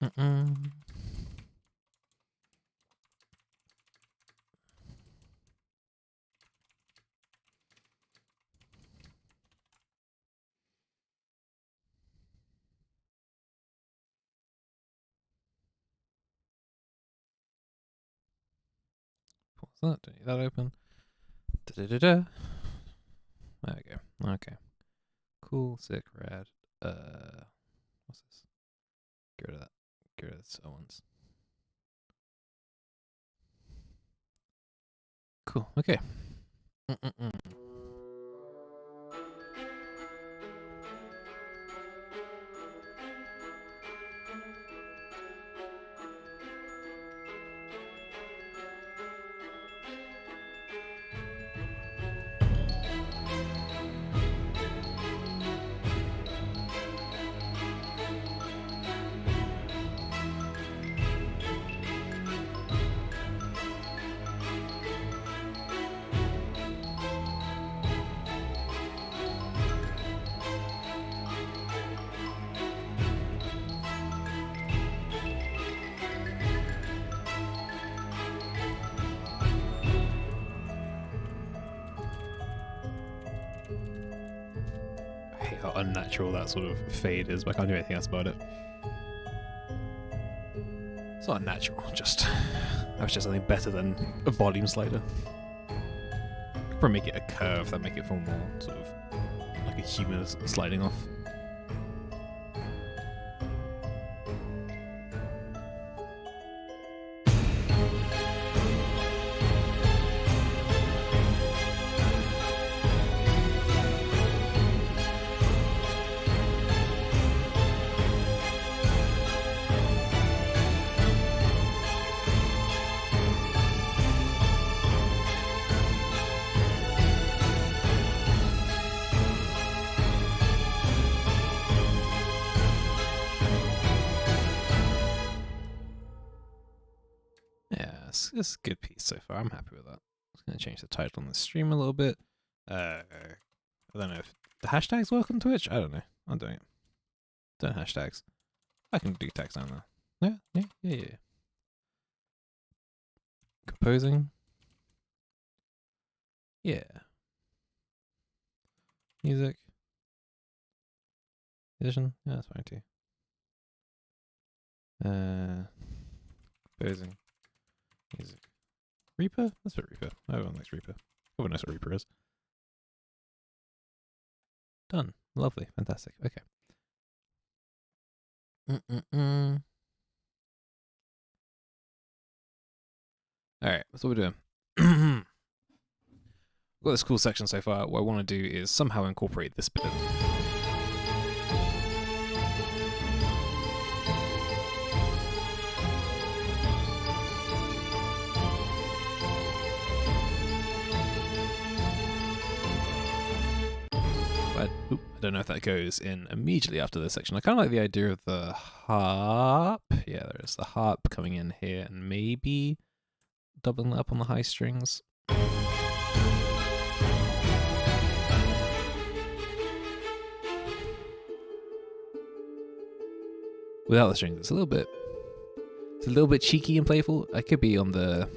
Mm-mm. What's that? Don't need that open. Da-da-da-da. There we go. Okay. Cool, sick, rad. What's this? Get rid of that. Get rid of this once. Cool. Okay. Mm-mm-mm. I hate how unnatural that sort of fade is, but I can't do anything else about it. It's not unnatural, just I was just something better than a volume slider. Could probably make it a curve that make it feel more sort of like a human sliding off. Yeah, it's a good piece so far. I'm happy with that. I'm going to change the title on the stream a little bit. I don't know if the hashtags work on Twitch. I don't know. I'm doing it. Don't hashtags. I can do tags down there. Yeah. Composing. Yeah. Music. Edition. Yeah, that's fine too. Composing. Music. Reaper? Let's put Reaper. Everyone likes Reaper. Everyone knows what Reaper is. Done. Lovely. Fantastic. Okay. Alright, that's what we're doing. We've got this cool section so far. What I want to do is somehow incorporate this bit. I don't know if that goes in immediately after this section. I kind of like the idea of the harp. Yeah, there is the harp coming in here and maybe doubling up on the high strings. Without the strings, it's a little bit cheeky and playful. I could be on the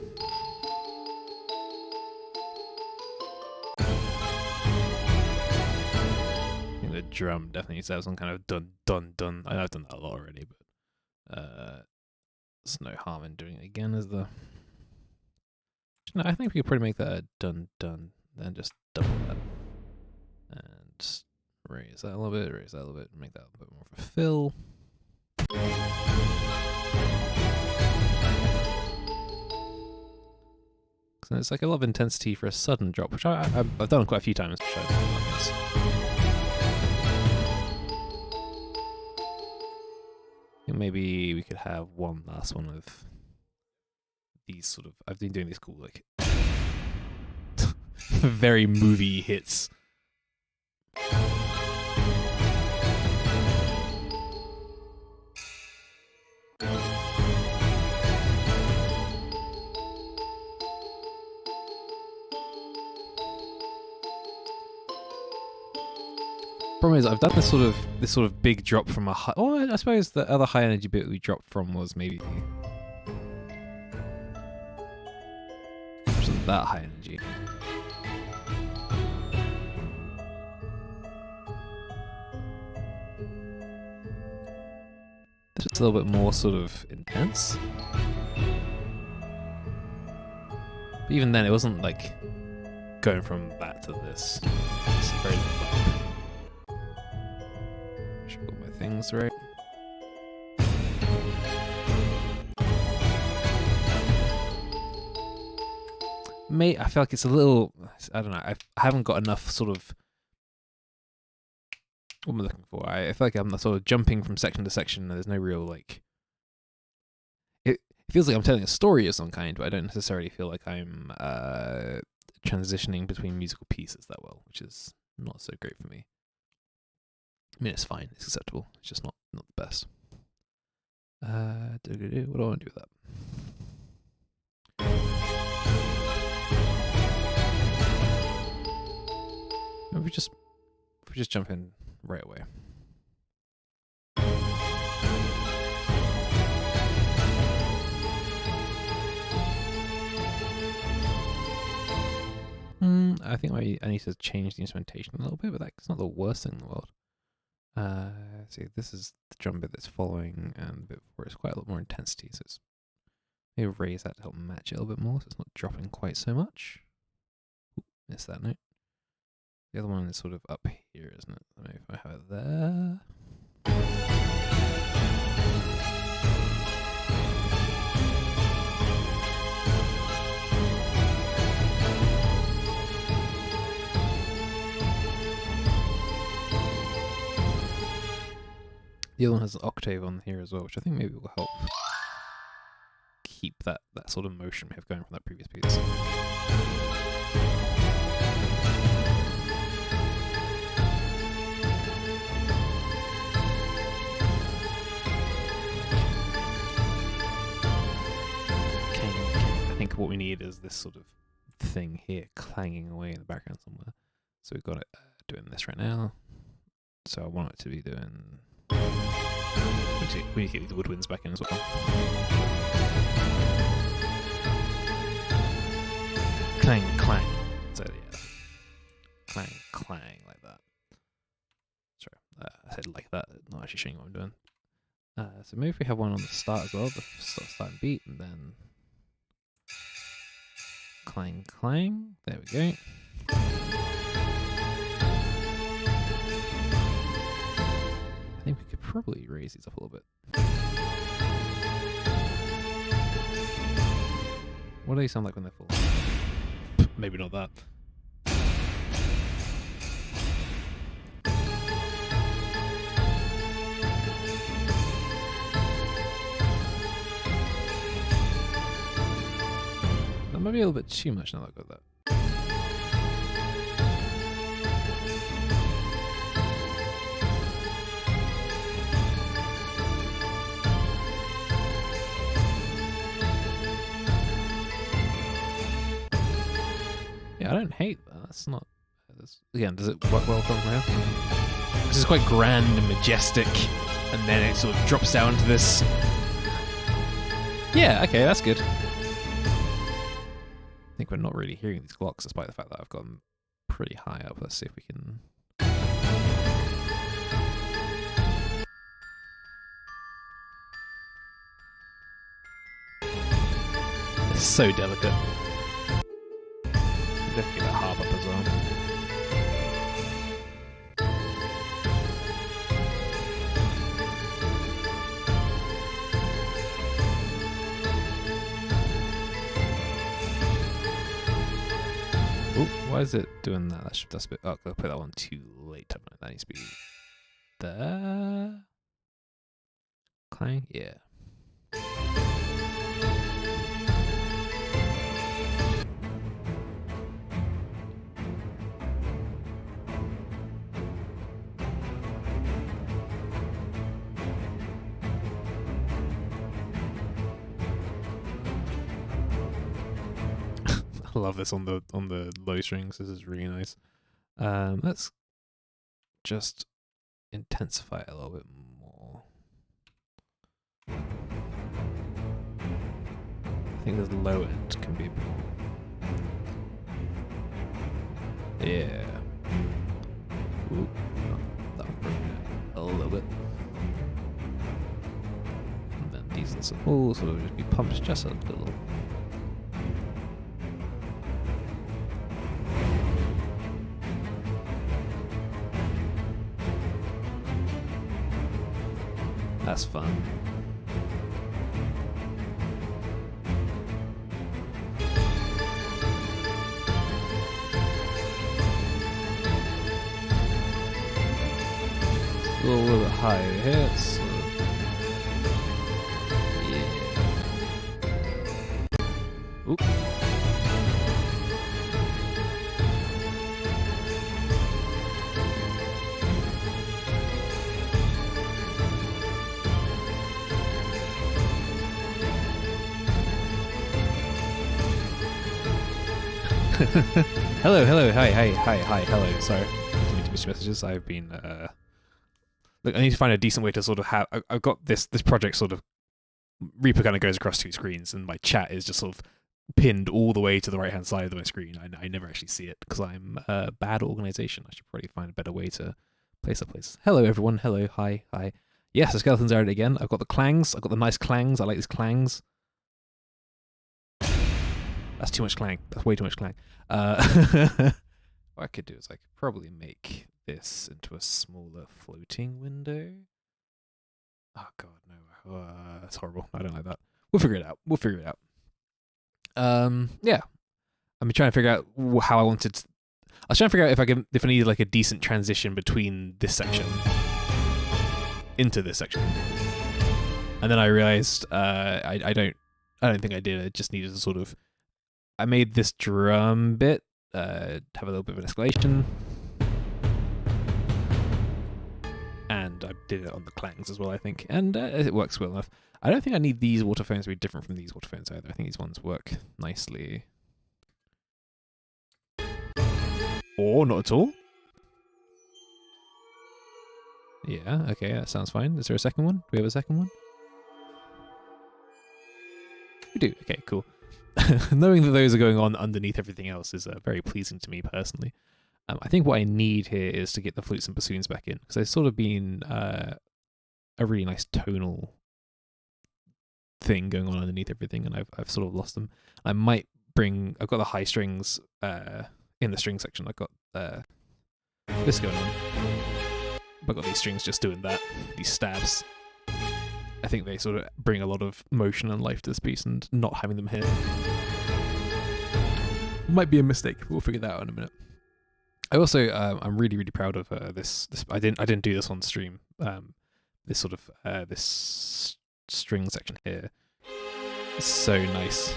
drum definitely needs to have some kind of dun dun dun. I know I've done that a lot already, but there's no harm in doing it again as the. No, I think we could probably make that a dun dun, then just double that, and just raise that a little bit, make that a bit more of a fill. So it's like a lot of intensity for a sudden drop, which I've done quite a few times. Which maybe we could have one last one of these sort of. I've been doing these cool, like, very movie hits. problem is I've done this sort of big drop from a high. Oh, I suppose the other high energy bit we dropped from was maybe wasn't that high energy. This is a little bit more sort of intense. But even then, it wasn't like going from that to this. It's very low. Should put my things right. Mate, I feel like it's a little. I don't know. I haven't got enough sort of. What am I looking for? I feel like I'm sort of jumping from section to section, and there's no real like. It feels like I'm telling a story of some kind, but I don't necessarily feel like I'm transitioning between musical pieces that well, which is not so great for me. I mean, it's fine, it's acceptable. It's just not the best. What do I want to do with that? If we just jump in right away. I think I need to change the instrumentation a little bit, but that's not the worst thing in the world. See, this is the drum bit that's following, and the bit before it's quite a lot more intensity, so it's maybe raise that to help match it a little bit more, so it's not dropping quite so much. Ooh, missed that note. The other one is sort of up here, isn't it? Maybe if I have it there. The other one has an octave on here as well, which I think maybe will help keep that sort of motion we have going from that previous piece. I think what we need is this sort of thing here clanging away in the background somewhere. So we've got it doing this right now. So I want it to be doing... We need to get the woodwinds back in as well. Clang, clang. So yeah, clang, clang like that. Sorry, I said like that. Not actually showing what I'm doing. So maybe if we have one on the start as well, the starting beat, and then clang, clang. There we go. I think we could probably raise these up a little bit. What do they sound like when they're full? Maybe not that. That might be a little bit too much now that I've got that. I don't hate that. That's not... Again, does it work well from here? Because it's quite grand and majestic, and then it sort of drops down to this... Yeah, okay, that's good. I think we're not really hearing these clocks, despite the fact that I've got them pretty high up. Let's see if we can... It's so delicate. Definitely that harp up as well. Oh, why is it doing that? That's a bit. Oh, I'll put that one too late. That needs to be there. Clang, yeah. I love this on the low strings. This is really nice. Let's just intensify it a little bit more. I think the low end can be a bit more. Yeah. Ooh, that'll bring it a little bit. And then these will sort of just be pumped just a little. That's fun. A little bit higher here. So yeah. Oop. Hello, hi, hello. Sorry, didn't mean to miss your messages. I've been look, I need to find a decent way to sort of have. I've got this project sort of. Reaper kind of goes across 2 screens, and my chat is just sort of pinned all the way to the right hand side of my screen. I never actually see it because I'm bad organization. I should probably find a better way to place that place. Hello, everyone. Hello, hi. Yes, the skeletons are out again. I've got the clangs. I've got the nice clangs. I like these clangs. That's too much clang. That's way too much clang. What I could do is I could probably make this into a smaller floating window. Oh god, no. That's horrible. I don't like that. We'll figure it out. Yeah. I'm trying to figure out how I wanted. I was trying to figure out if I needed like a decent transition between this section into this section, and then I realized I don't think I did. I just needed to sort of. I made this drum bit have a little bit of an escalation, and I did it on the clangs as well, I think, and it works well enough. I don't think I need these water phones to be different from these water phones either. I think these ones work nicely. Or not at all. Yeah, okay, that sounds fine. Is there a second one? Do we have a second one? We do. Okay, cool. Knowing that those are going on underneath everything else is very pleasing to me personally. I think what I need here is to get the flutes and bassoons back in, because they've sort of been a really nice tonal thing going on underneath everything, and I've sort of lost them. I might bring. I've got the high strings in the string section. I've got this going on. I've got these strings just doing that. These stabs. I think they sort of bring a lot of motion and life to this piece, and not having them here might be a mistake. We'll figure that out in a minute. I also I'm really proud of this. I didn't do this on stream. This sort of this string section here is so nice.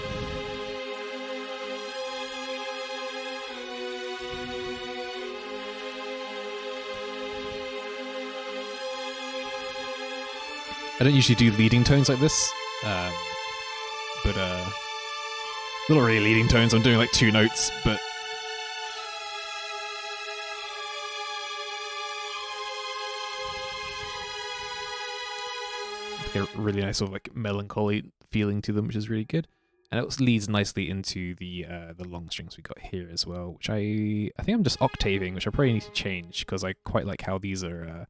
I don't usually do leading tones like this, but not really leading tones. I'm doing like 2 notes, but a really nice sort of like melancholy feeling to them, which is really good. And it also leads nicely into the long strings we got here as well, which I think I'm just octaving, which I probably need to change because I quite like how these are.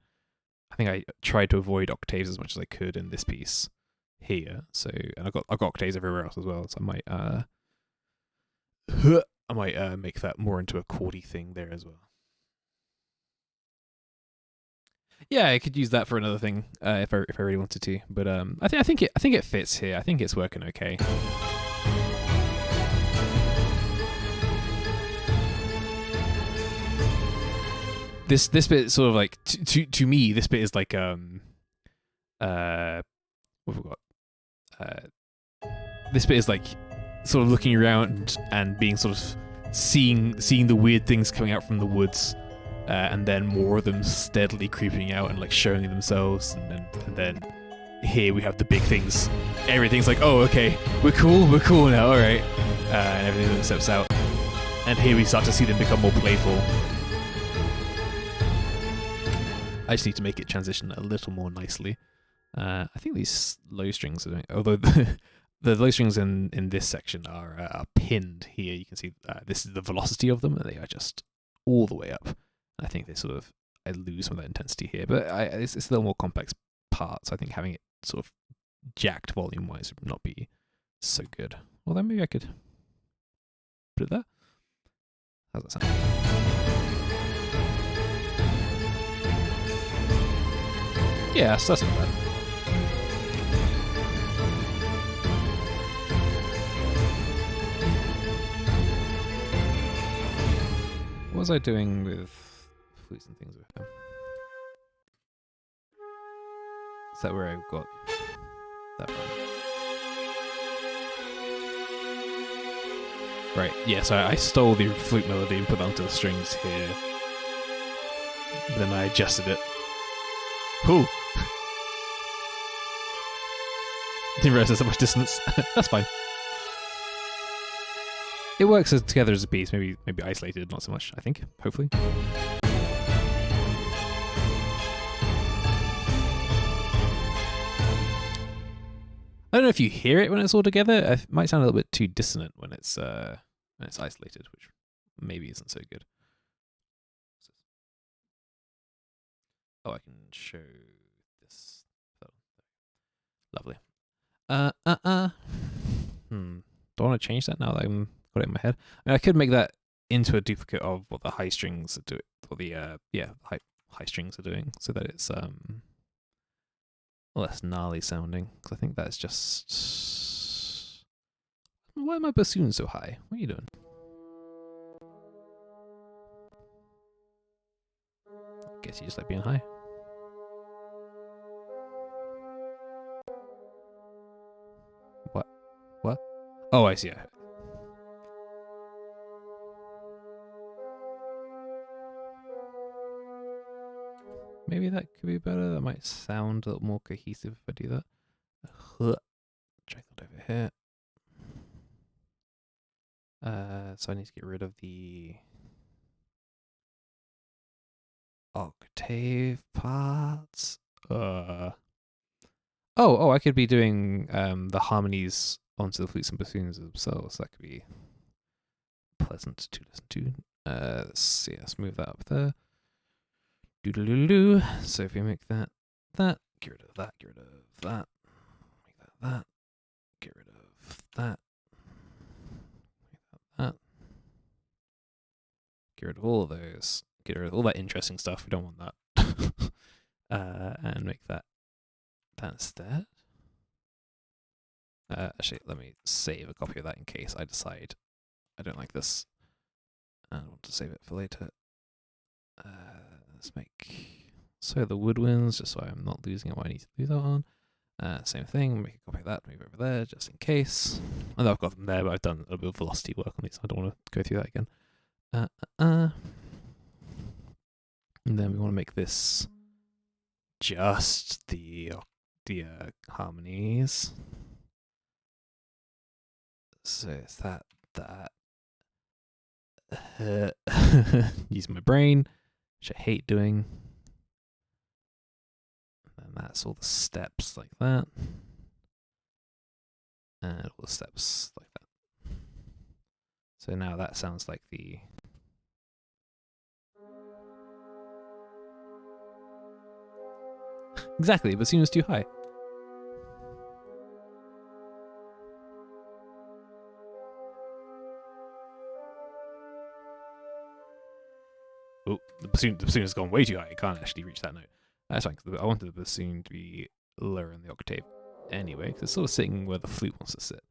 I think I tried to avoid octaves as much as I could in this piece here. So, and I've got octaves everywhere else as well. So I might make that more into a chordy thing there as well. Yeah, I could use that for another thing if I really wanted to. But I think it fits here. I think it's working okay. This bit is sort of like to me, this bit is like what have we got? This bit is like sort of looking around and being sort of seeing the weird things coming out from the woods, and then more of them steadily creeping out and like showing themselves, and then here we have the big things. Everything's like, oh, okay, we're cool now, all right, and everything that steps out, and here we start to see them become more playful. I just need to make it transition a little more nicely. I think these low strings are doing, although the low strings in this section are pinned here. You can see this is the velocity of them, and they are just all the way up. I think they sort of, I lose some of that intensity here, but it's a little more complex part, so I think having it sort of jacked volume-wise would not be so good. Although maybe I could put it there. How's that sound? Yeah, so that's not bad. What was I doing with flutes and things with him? Is that where I got that from? Right, yeah, so I stole the flute melody and put that onto the strings here. Then I adjusted it. Cool. Didn't realize there's so much distance. That's fine. It works together as a piece, maybe isolated, not so much, I think, hopefully. I don't know if you hear it when it's all together. It might sound a little bit too dissonant when it's isolated, which maybe isn't so good. Oh, I can show this. Oh, lovely. Do I want to change that now that I've got it in my head? I mean, I could make that into a duplicate of what the high strings are doing, or the high strings are doing, so that it's less gnarly sounding. Because I think that's just. Why are my bassoons so high? What are you doing? Guess you just like being high. What? Oh, I see. Maybe that could be better. That might sound a little more cohesive if I do that. Drag that over here. So I need to get rid of the octave parts. Oh, I could be doing the harmonies onto the flutes and bassoons themselves. That could be pleasant to listen to. Let's see. Let's move that up there. Doodle-doo-doo. So if we make that, get rid of that, get rid of that, make that, get rid of that, make that, get rid of all of those, get rid of all that interesting stuff. We don't want that. And make that instead. Actually, let me save a copy of that in case I decide I don't like this and want to save it for later. Let's make the woodwinds, just so I'm not losing it what I need to do that on. Same thing, make a copy of that, move over there, just in case. I know I've got them there, but I've done a little bit of velocity work on these, so I don't want to go through that again. And then we want to make this just the harmonies. So it's that. Use my brain, which I hate doing. And that's all the steps like that. And all the steps like that. So now that sounds like the... Exactly, but seems too high. Oh, the bassoon has gone way too high. It can't actually reach that note. That's fine, because I wanted the bassoon to be lower in the octave anyway, because it's sort of sitting where the flute wants to sit.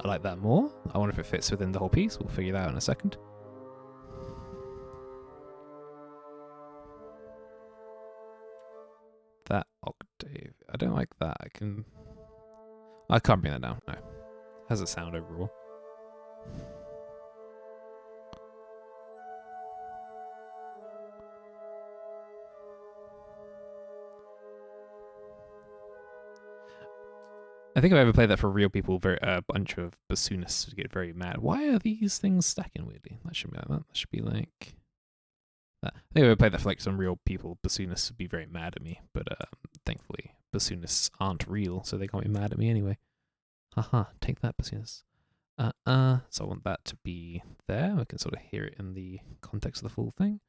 I like that more. I wonder if it fits within the whole piece. We'll figure that out in a second. That octave. I don't like that. I can't bring that down. No. How's it sound overall? I I think if I ever played that for real people, a bunch of bassoonists would get very mad. Why are these things stacking weirdly? That shouldn't be like that. That should be like that. I think if I played that for like some real people, bassoonists would be very mad at me. But thankfully, bassoonists aren't real, so they can't be mad at me anyway. Haha, take that, bassoonists. So I want that to be there. I can sort of hear it in the context of the full thing.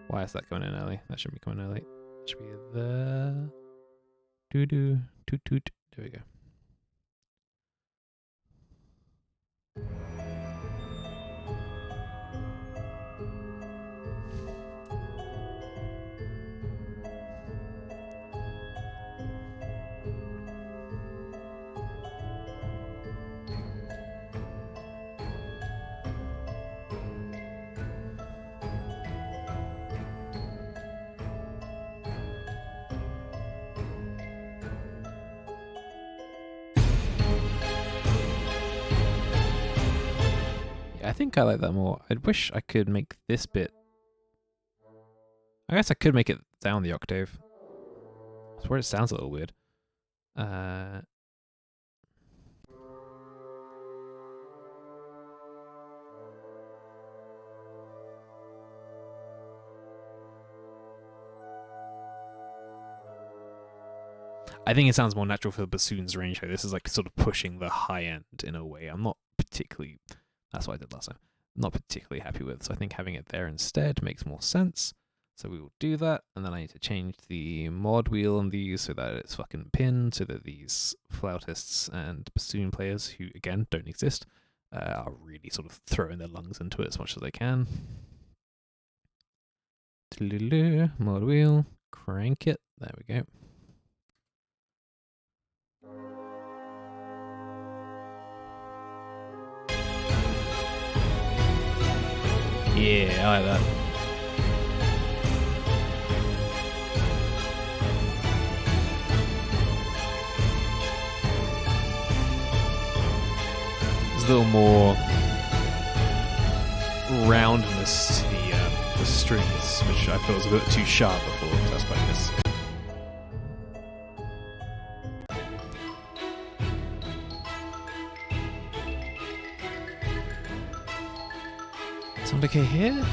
Why is that coming in early? That shouldn't be coming early. It should be there. Doo-doo, toot toot. There we go. I think I like that more. I wish I could make this bit. I guess I could make it down the octave. That's where it sounds a little weird. I think it sounds more natural for the bassoon's range. This is like sort of pushing the high end in a way. I'm not particularly. That's what I did last time. Not particularly happy with. So I think having it there instead makes more sense. So we will do that, and then I need to change the mod wheel on these so that it's fucking pinned, so that these flautists and bassoon players, who again don't exist, are really sort of throwing their lungs into it as much as they can. Mod wheel, crank it. There we go. Yeah, I like that. There's a little more roundness to the strings, which I felt was a bit too sharp before, so that's quite nice. Sound okay here?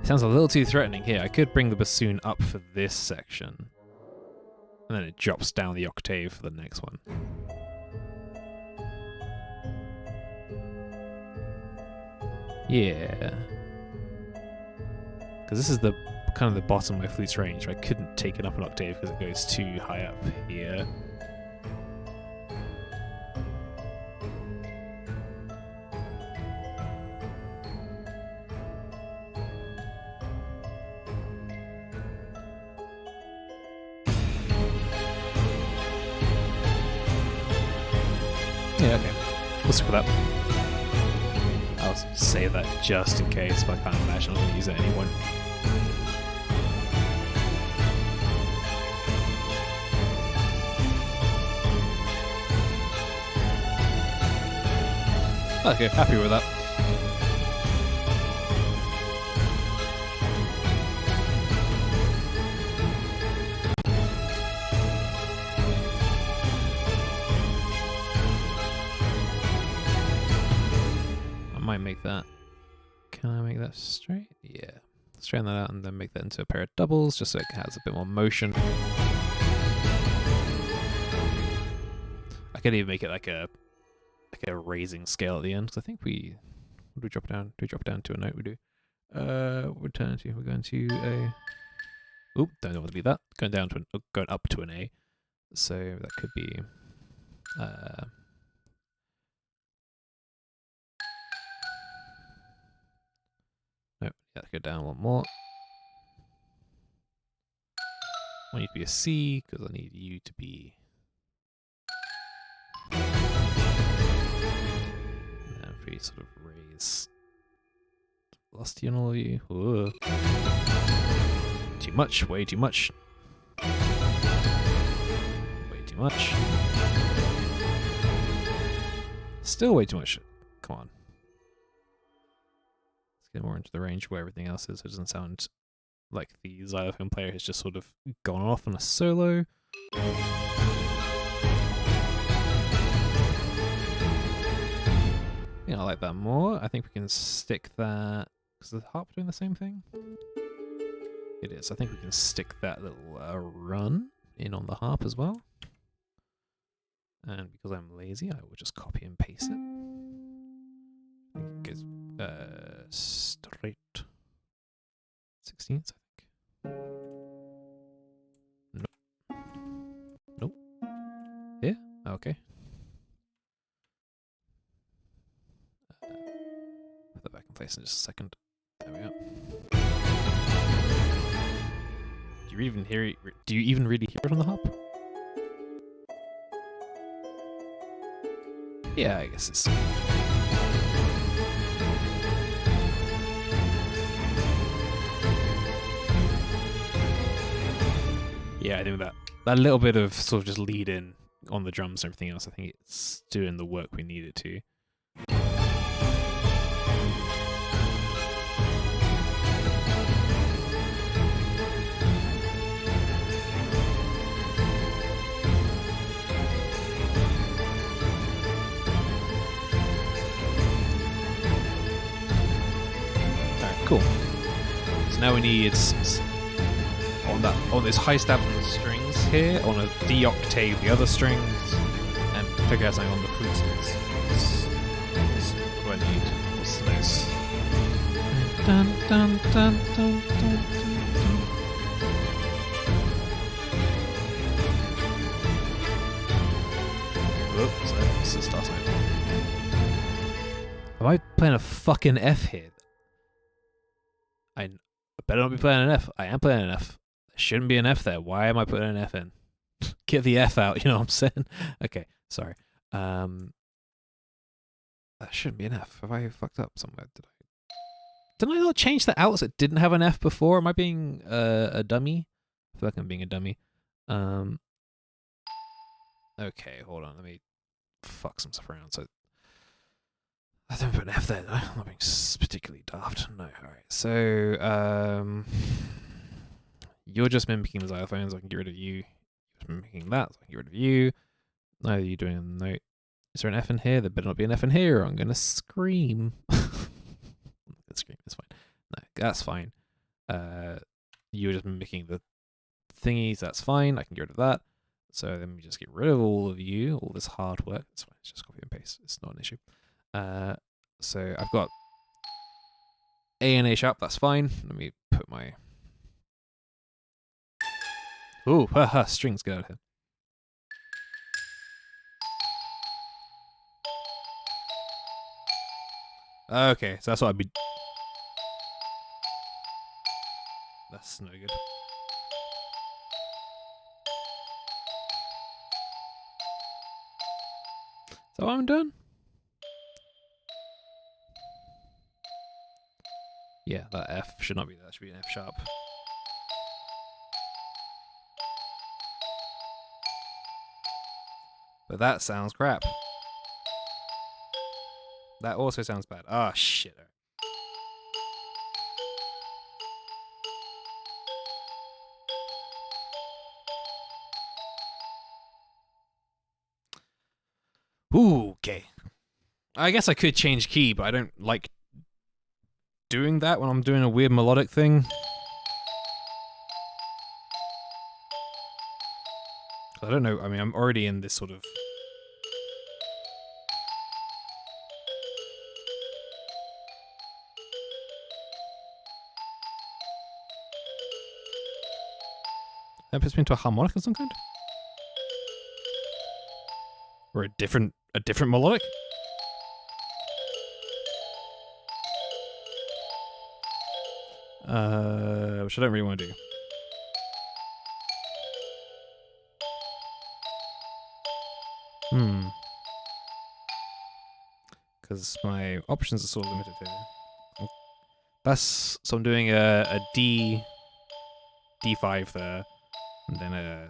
It sounds a little too threatening here. I could bring the bassoon up for this section. And then it drops down the octave for the next one. Yeah. Because this is the kind of the bottom of my flute's range. I couldn't take it up an octave because it goes too high up here. Yeah, okay. We'll stick with that. I'll save that just in case, but I can't imagine I'm going to use it anymore. Okay, happy with that. Make that. Can I make that straight? Yeah. Straighten that out and then make that into a pair of doubles just so it has a bit more motion. I could even make it like a raising scale at the end because I think we would we drop down? Do we drop down to a note? We do. Return to. We're going to a. Oop! Don't want to be that. Going down to going up to an A. So that could be. Nope, yeah, go down one more. I want you to be a C, because I need you to be... Now if we sort of raise velocity on all of you. Whoa. Too much, way too much. Way too much. Still way too much. Come on. Get more into the range where everything else is, so it doesn't sound like the xylophone player has just sort of gone off on a solo. Yeah, I like that more. I think we can stick that. Is the harp doing the same thing? It is. I think we can stick that little run in on the harp as well. And because I'm lazy, I will just copy and paste it. I think it goes straight 16th, I think. Nope. Nope. Here? Okay. Put that back in place in just a second. There we go. Do you even hear it? Do you even really hear it on the harp? Yeah, I guess it's. Yeah, I think that little bit of sort of just lead in on the drums and everything else, I think it's doing the work we need it to. Alright, cool. So now we need on this high stab on the strings here, on a D octave the other strings, and figure out something on the flute strings. What do I need? What's the notes? Dun, dun, dun, dun, dun, dun. Whoops, that's the start note. Am I playing a fucking F here? I better not be playing an F. I am playing an F. There shouldn't be an F there. Why am I putting an F in? Get the F out, you know what I'm saying? Okay, sorry. That shouldn't be an F. Have I fucked up somewhere? Didn't I not change that out so it didn't have an F before? Am I being a dummy? I feel like I'm being a dummy. Okay, hold on. Let me fuck some stuff around. So I don't put an F there, though. I'm not being particularly daft. No, alright. So, you're just mimicking the xylophones. I can get rid of you. You're just mimicking that. So I can get rid of you. Neither are you doing a note. Is there an F in here? There better not be an F in here, or I'm going to scream. I'm not going to scream. It's fine. No, that's fine. You're just mimicking the thingies. That's fine. I can get rid of that. So then we just get rid of all of you. All this hard work. It's fine. It's just copy and paste. It's not an issue. So I've got A and A sharp, that's fine. Let me put my... Ooh, haha, strings, get out of here. Okay, so that's what I'd be... That's no good. Is that what I'm doing? Yeah, that F should not be that. Should be an F sharp. But that sounds crap. That also sounds bad. Ah, shit. Ooh, okay. I guess I could change key, but I don't like doing that when I'm doing a weird melodic thing. I don't know. I mean, I'm already in this sort of... That puts me into a harmonic of some kind? Or a different melodic? Which I don't really want to do. Because my options are sort of limited here. That's... So I'm doing a D... D5 there. And then a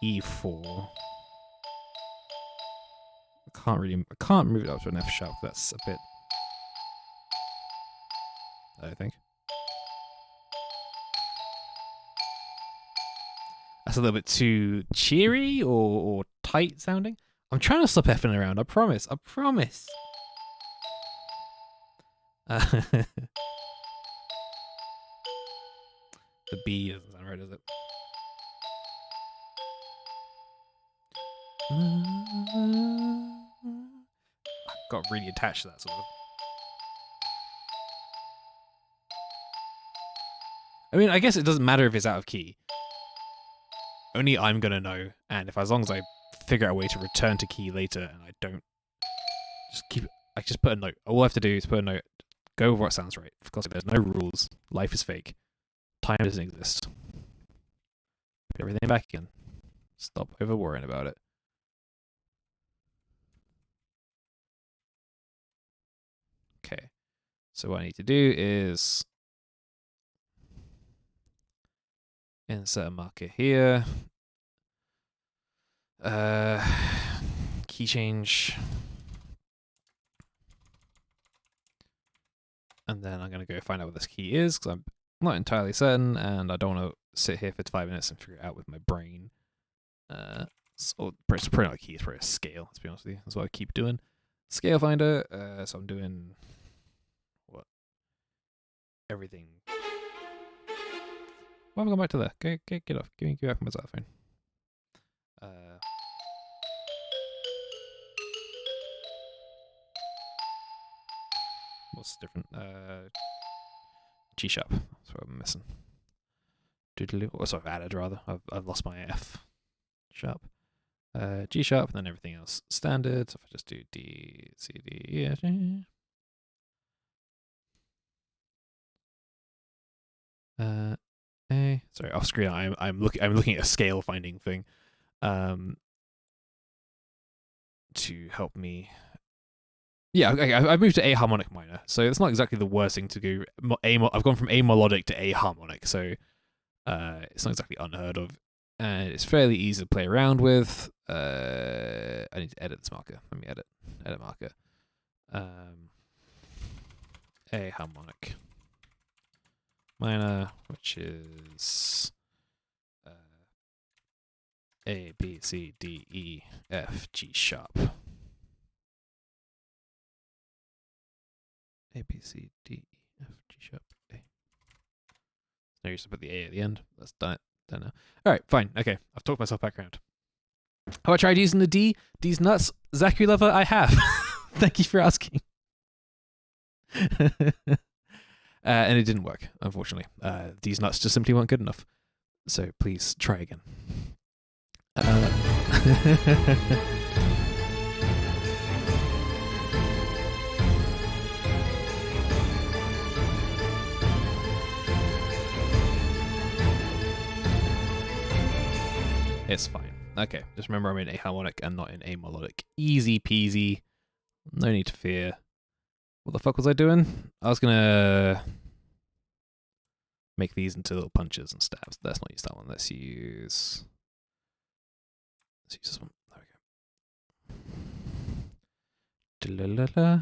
E4. I can't move it up to an F sharp. That's a bit... I think. That's a little bit too cheery or tight sounding. I'm trying to stop effing around. I promise. I promise. The B doesn't sound right, does it? I got really attached to that sort of. I mean, I guess it doesn't matter if it's out of key. Only I'm gonna know, and if as long as I figure out a way to return to key later, and I don't just put a note. All I have to do is put a note. Go with what sounds right. Of course, there's no rules. Life is fake. Time doesn't exist. Put everything back again. Stop over worrying about it. Okay. So what I need to do is insert a marker here. Key change. And then I'm going to go find out what this key is, because I'm not entirely certain, and I don't want to sit here for 5 minutes and figure it out with my brain. So it's probably not a key, it's probably a scale, let's be honest with you. That's what I keep doing. Scale finder, so I'm doing... what? Everything. Why have I gone back to there? Get off. Get back on my cell phone. What's different? G sharp. That's what I'm missing. Doodly. Oh, sorry, added rather. I've lost my F sharp. G sharp, and then everything else standard. So if I just do D, C, D, E, F, G. A. Sorry, off screen. I'm looking at a scale finding thing. To help me. Yeah, okay, I moved to A harmonic minor, so it's not exactly the worst thing to do. I've gone from A melodic to A harmonic, so it's not exactly unheard of, and it's fairly easy to play around with. I need to edit this marker. Let me edit marker. A harmonic minor, which is A, B, C, D, E, F, G sharp. A, B, C, D, E, F, G sharp, A. No use to put the A at the end. That's done it. Don't know. Alright, fine. Okay, I've talked myself back around. Have I tried using the D? D's nuts? Zachary Lover, I have. Thank you for asking. And it didn't work, unfortunately. These nuts just simply weren't good enough. So please try again. It's fine. Okay, just remember I'm in A harmonic and not in A melodic. Easy peasy. No need to fear. What the fuck was I doing? I was gonna make these into little punches and stabs. Let's not use that one. Let's use this one. There we go. Da-la-la-la.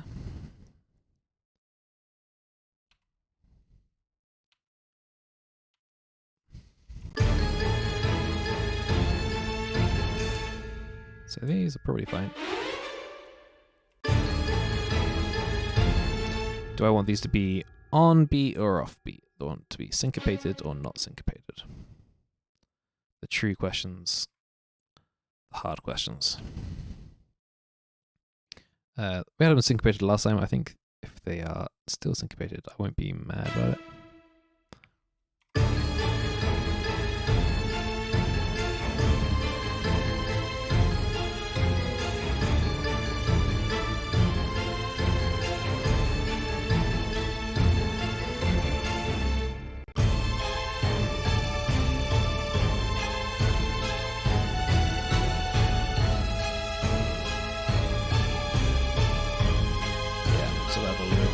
So these are probably fine. Do I want these to be on beat or off beat? Do I want to be syncopated or not syncopated? The true questions, the hard questions. We had them syncopated last time. I think if they are still syncopated, I won't be mad about it.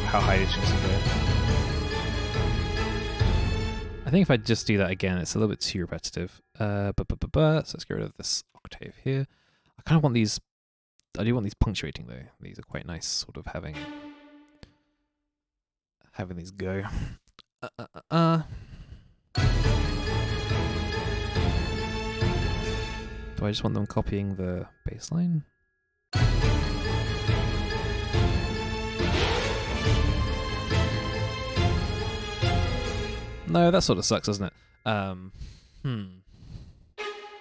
How high these strings can go. I think if I just do that again, it's a little bit too repetitive. So let's get rid of this octave here. I kind of want these. I do want these punctuating though. These are quite nice, sort of having having these go. Do I just want them copying the baseline? No, that sort of sucks, doesn't it?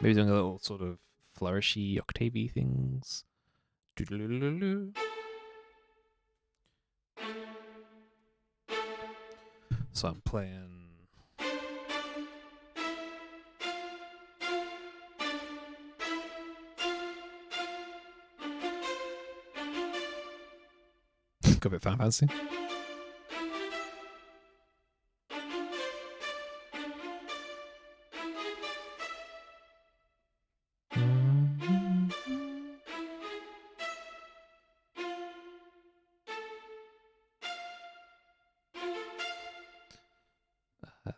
Maybe doing a little sort of flourishy octavey things. So I'm playing. Got a bit Final Fantasy.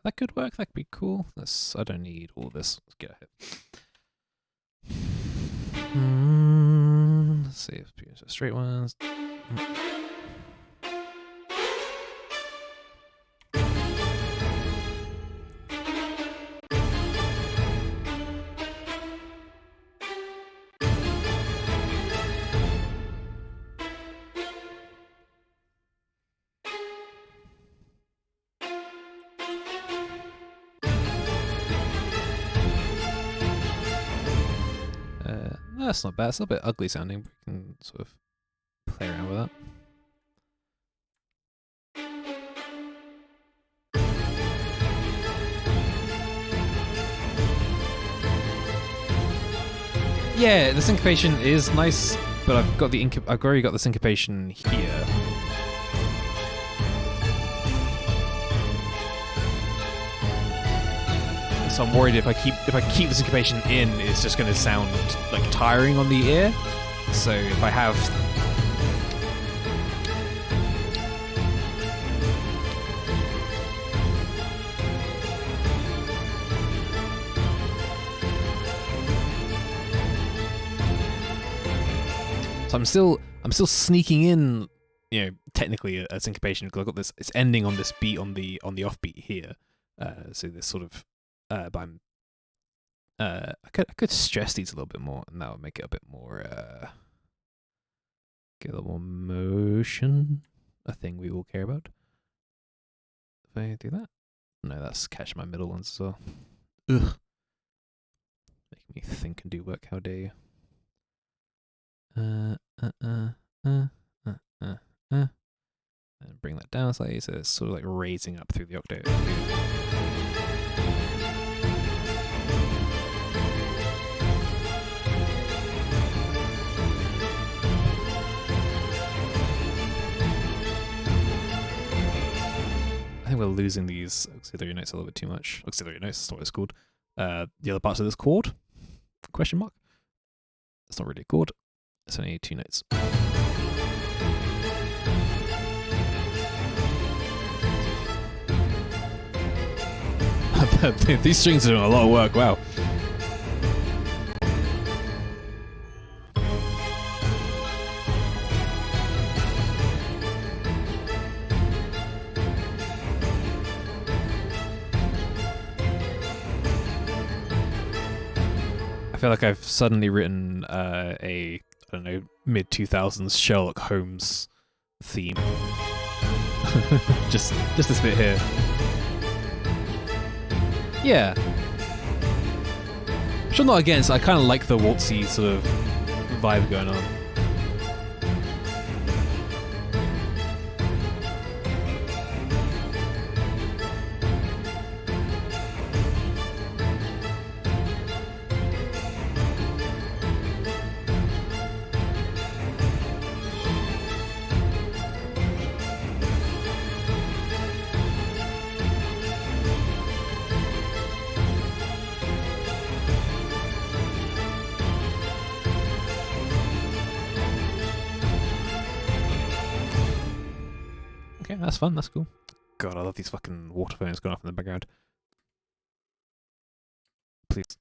That could work. That could be cool. I don't need all this. Let's get ahead. Let's see if we use straight ones. That's not bad. It's a little bit ugly sounding, but we can sort of play around with that. Yeah, the syncopation is nice, but I've already got the syncopation here. So I'm worried if I keep the syncopation in, it's just going to sound like tiring on the ear. So if I have I'm still sneaking in, technically a syncopation because I've got this. It's ending on this beat on the offbeat here. So this sort of. But I'm. I could stress these a little bit more, and that would make it a bit more. Get a little more motion. A thing we all care about. If I do that, no, that's catch my middle ones as well. Ugh. Making me think and do work. How dare you? And bring that down slightly, so it's sort of like raising up through the octave. I think we're losing these auxiliary notes a little bit too much. Auxiliary notes, that's what it's called. The other parts of this chord? Question mark? It's not really a chord. It's only 2 notes. These strings are doing a lot of work, wow. I feel like I've suddenly written I don't know, mid-2000s Sherlock Holmes theme. just this bit here. Yeah. Which I'm not against. I kind of like the waltzy sort of vibe going on. Okay, that's fun, that's cool. God, I love these fucking water phones going off in the background. Please.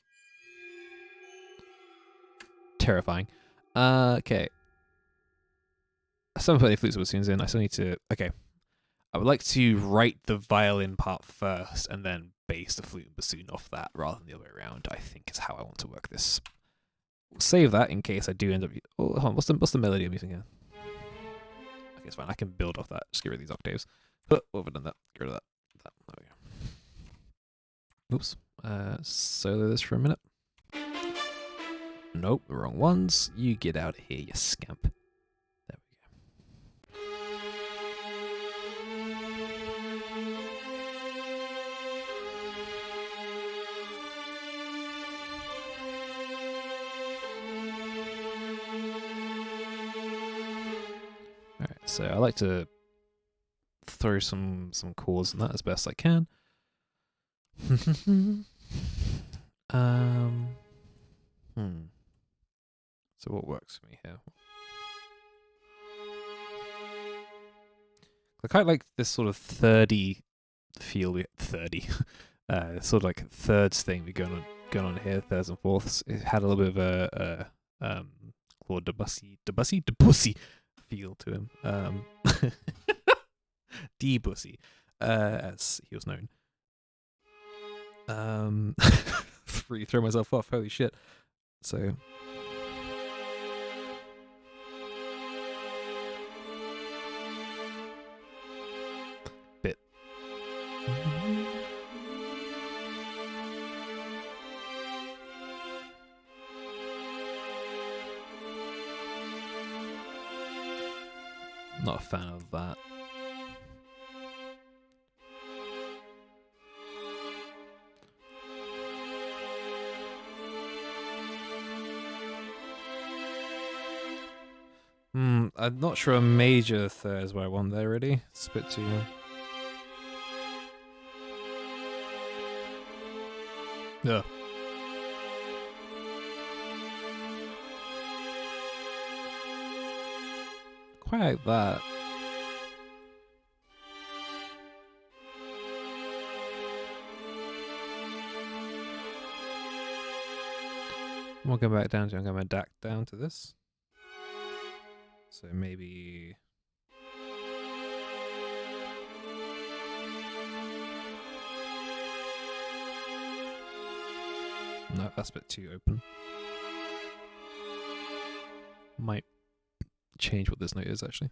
Terrifying. Okay. I still haven't put any flute solos tunes in. I still need to... Okay. I would like to write the violin part first and then base the flute and bassoon off that rather than the other way around, I think is how I want to work this. We'll save that in case I do end up... Oh, hold on, what's the melody I'm using here? Okay, it's fine. I can build off that. Just get rid of these octaves. But what have I done that? Get rid of that. There we go. Oops. Solo this for a minute. Nope, the wrong ones. You get out of here, you scamp. There we go. Alright, so I like to throw some chords in that as best I can. So what works for me here? I quite like this sort of 30 feel. 30, sort of like thirds thing we going on here, thirds and fourths. It had a little bit of a Claude Debussy feel to him. Debussy, as he was known. Really throw myself off. Holy shit! So. Bit. Not a fan of that. I'm not sure a major third is what I want there, really. It's a bit too... Yeah. Quite like that. I'm going back down to... I'm going back down to this. So maybe... No, that's a bit too open. Might change what this note is, actually.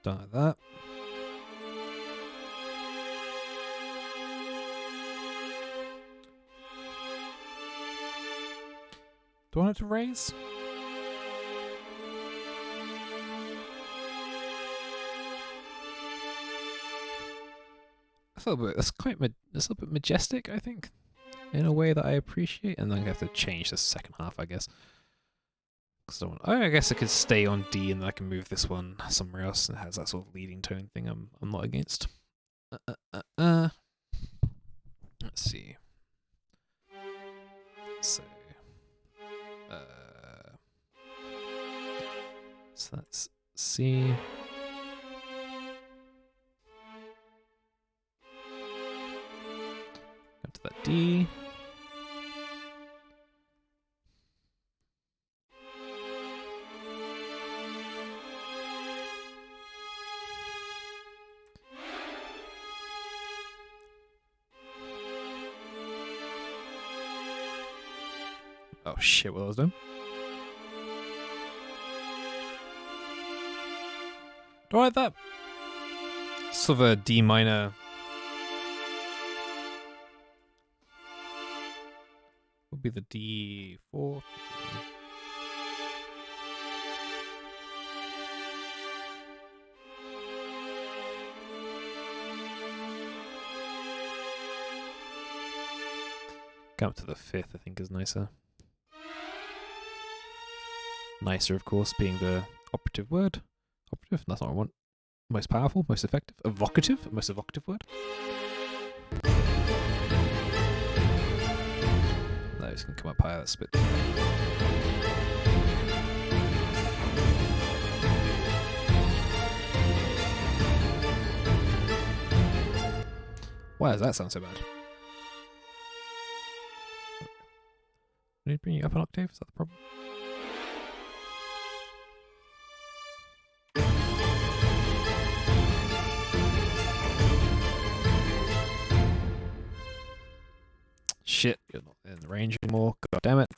Done like that. Do I want it to raise? That's a little bit. That's that's a little bit majestic, I think, in a way that I appreciate. And then I have to change the second half, I guess. I guess I could stay on D, and then I can move this one somewhere else, and it has that sort of leading tone thing. I'm not against. Let's see. So. So that's C. Go to that D. Oh shit, what I was doing? Do I like that? Sort of a D minor. Would be the D4. Come up to the 5th, I think, is nicer. Nicer, of course, being the operative word. Operative, that's not what I want. Most powerful, most effective, evocative, most evocative word. Those can come up higher, that's a bit. Why does that sound so bad? need to bring you up an octave? Is that the problem? Shit, you're not in the range anymore. God damn it.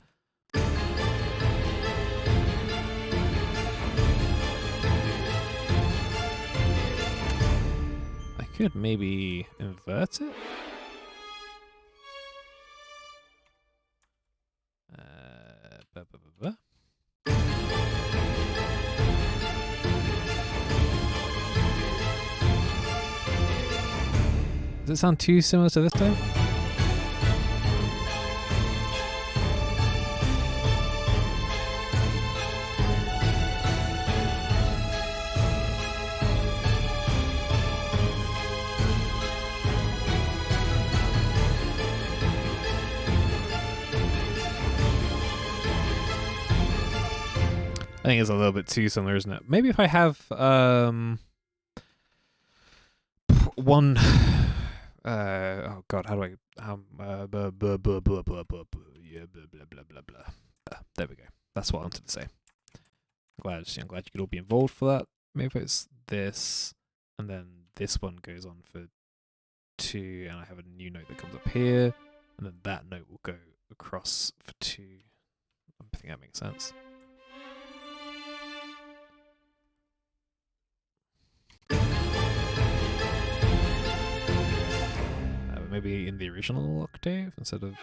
I could maybe invert it. Does it sound too similar to this time? I think it's a little bit too similar, isn't it? Maybe if I have one oh god, how do I blah, blah, blah, blah, blah, blah, yeah, blah, blah, blah, blah, blah. There we go. That's what I wanted to say. I'm glad you could all be involved for that. Maybe if it's this, and then this one goes on for 2, and I have a new note that comes up here, and then that note will go across for 2. I think that makes sense. Maybe in the original octave instead of...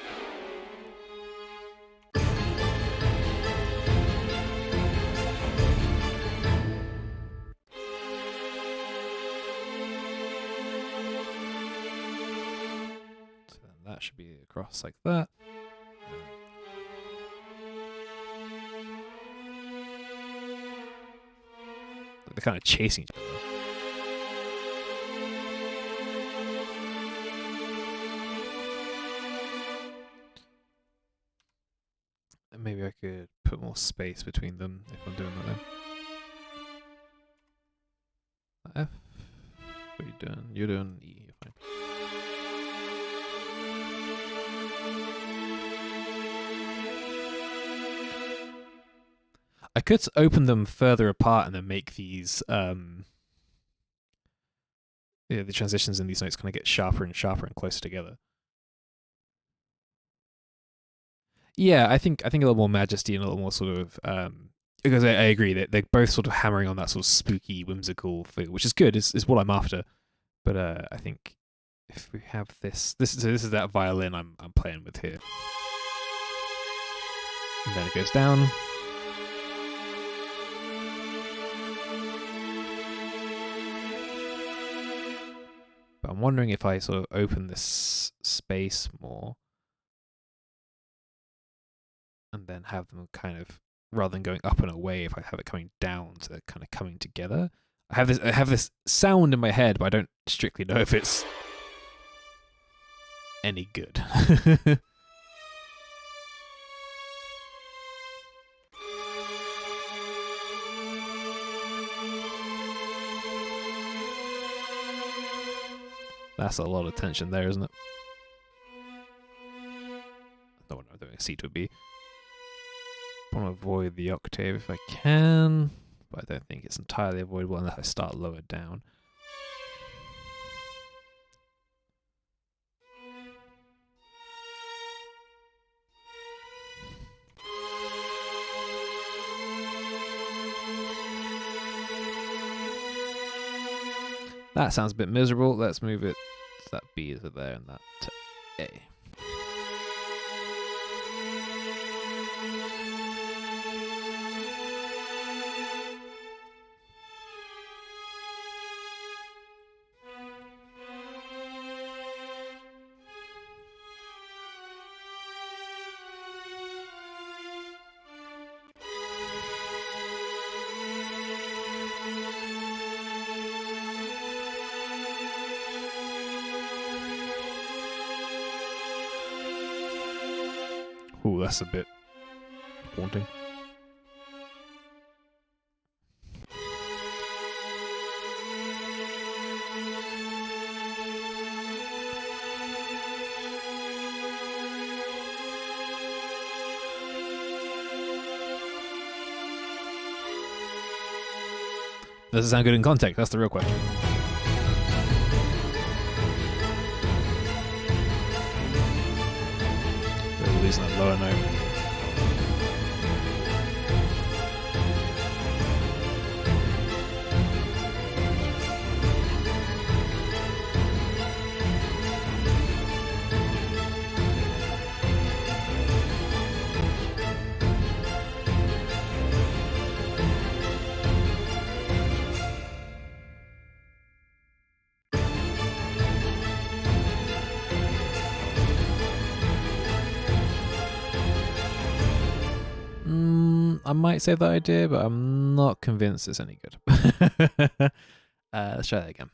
So then that should be across like that. They're kind of chasing each other. Maybe I could put more space between them if I'm doing that then. F? What are you doing? You're doing E, you're fine. I could open them further apart and then make these the transitions in these notes kind of get sharper and sharper and closer together. Yeah, I think a little more majesty and a little more sort of because I agree that they're both sort of hammering on that sort of spooky, whimsical feel, which is good. Is what I'm after. But I think if we have this is that violin I'm playing with here, and then it goes down. But I'm wondering if I sort of open this space more. And then have them kind of, rather than going up and away, if I have it coming down, so they're kind of coming together. I have this sound in my head, but I don't strictly know if it's any good. That's a lot of tension there, isn't it? I don't know what C to a B. I want to avoid the octave if I can, but I don't think it's entirely avoidable unless I start lower down. That sounds a bit miserable. Let's move it. That B is there and that to A. Ooh, that's a bit haunting. Does it sound good in context? That's the real question. We're losing that lower note. I might say that idea, but I'm not convinced it's any good. Let's try that again.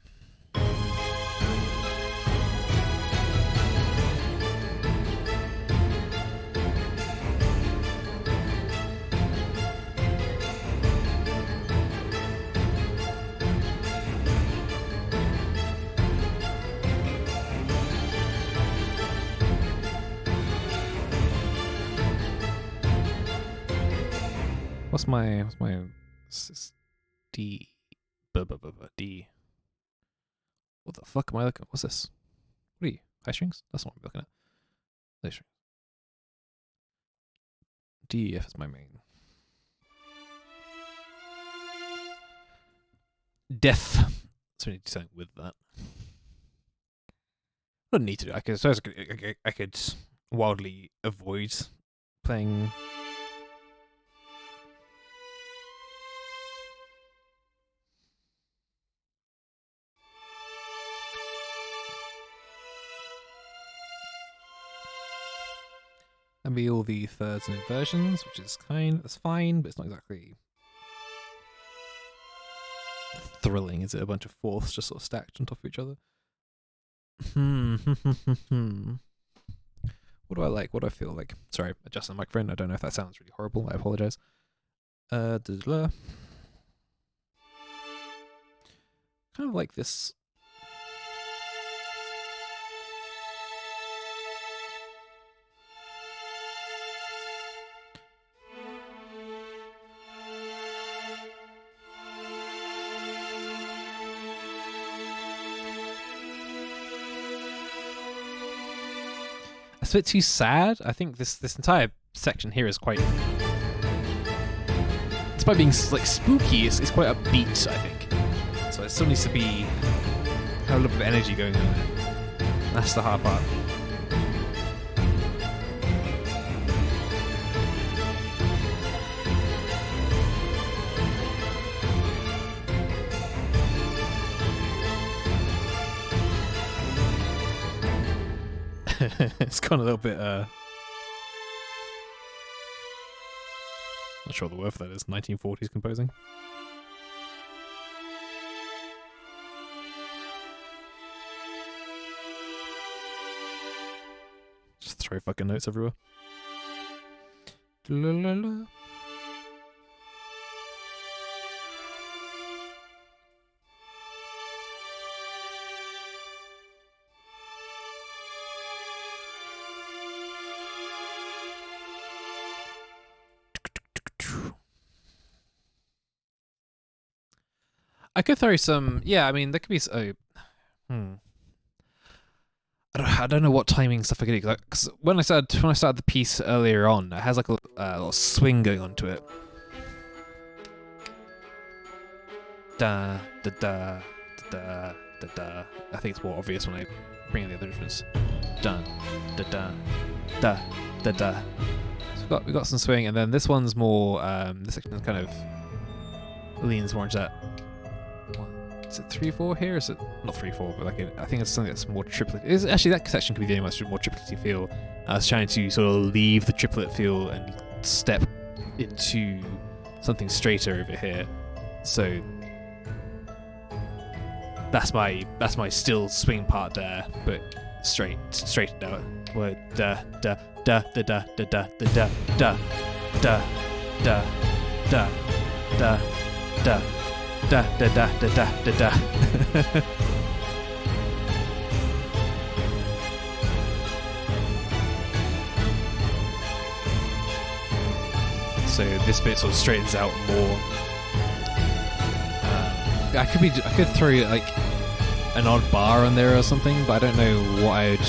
What's my D? D. What the fuck am I looking at? What's this? What are you? High strings? That's not what I'm looking at. Low strings. D, F is my main. Def. So we need to do something with that. I don't need to do it. I could wildly avoid playing. And be all the thirds and inversions, which is that's fine, but it's not exactly thrilling, is it? A bunch of fourths just sort of stacked on top of each other. What do I like? What do I feel like? Sorry, adjusting the microphone. I don't know if that sounds really horrible. I apologize. Kind of like this. It's a bit too sad. I think this entire section here is quite, despite being like spooky, it's quite upbeat, I think. So it still needs to be have a little bit of energy going on there. That's the hard part. It's gone a little bit not sure the word for that is. 1940s composing. Just throw fucking notes everywhere. La la la. I could throw some. Yeah, I mean, there could be. I don't know what timing stuff I could do. Because when I started the piece earlier on, it has like a little swing going on to it. Da da da da da da. I think it's more obvious when I bring in the other instruments. Da da da da da da. So we got some swing, and then this one's more. This section kind of leans more into that. Is it 3/4 here? Is it not 3/4? But like I think it's something that's more triplet. Actually, that section could be the only one that's more triplet-y feel. I was trying to sort of leave the triplet feel and step into something straighter over here. So that's my still swing part there, but straightened out. Word da da da da da da da da da da da da da da. Da da da da da da da. So this bit sort of straightens out more. I could throw like an odd bar on there or something, but I don't know what I would.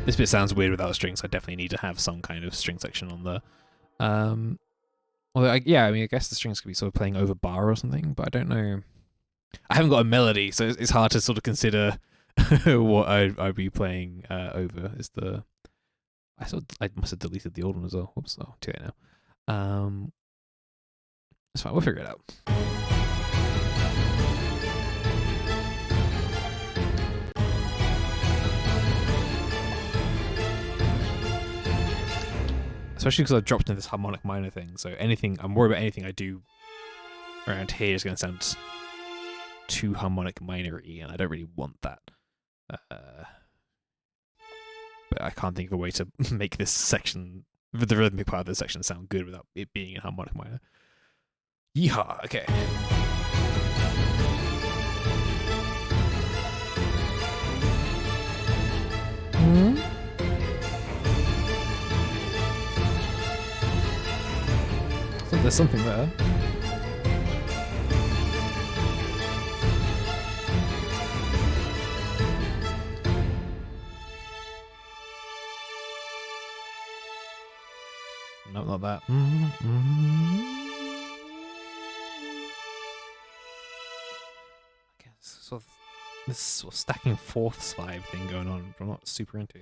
This bit sounds weird without strings. I definitely need to have some kind of string section on there. Although, I guess the strings could be sort of playing over bar or something, but I don't know. I haven't got a melody, so it's hard to sort of consider what I'd be playing over. I must have deleted the old one as well. Whoops, oh, too late now. That's fine. We'll figure it out. Especially because I've dropped into this harmonic minor thing, so I'm worried about anything I do around here is going to sound too harmonic minor-y, and I don't really want that. But I can't think of a way to make this section, the rhythmic part of this section, sound good without it being in harmonic minor. Yeehaw! Okay. So there's something there. No, not that. I guess sort of this sort of stacking fourths vibe thing going on, which I'm not super into.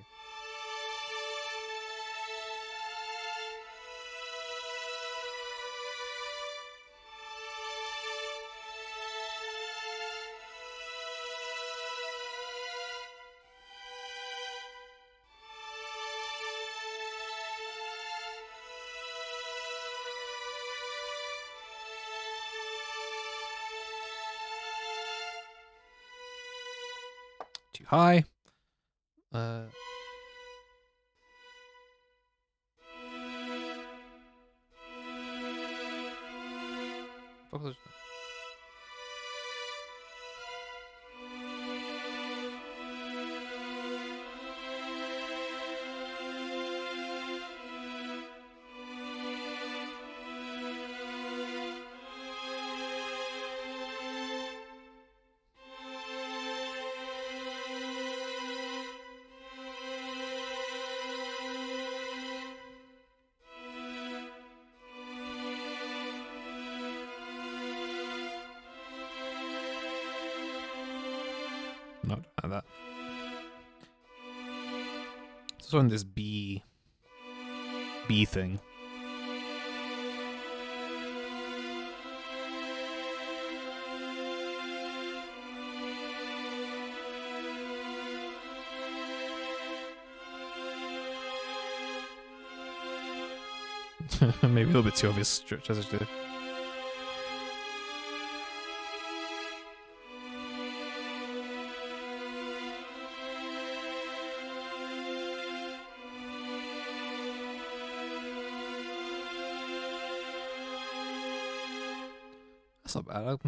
Too high. Not like that. So on this B thing. Maybe a little bit too obvious stretch as I do. That's not bad.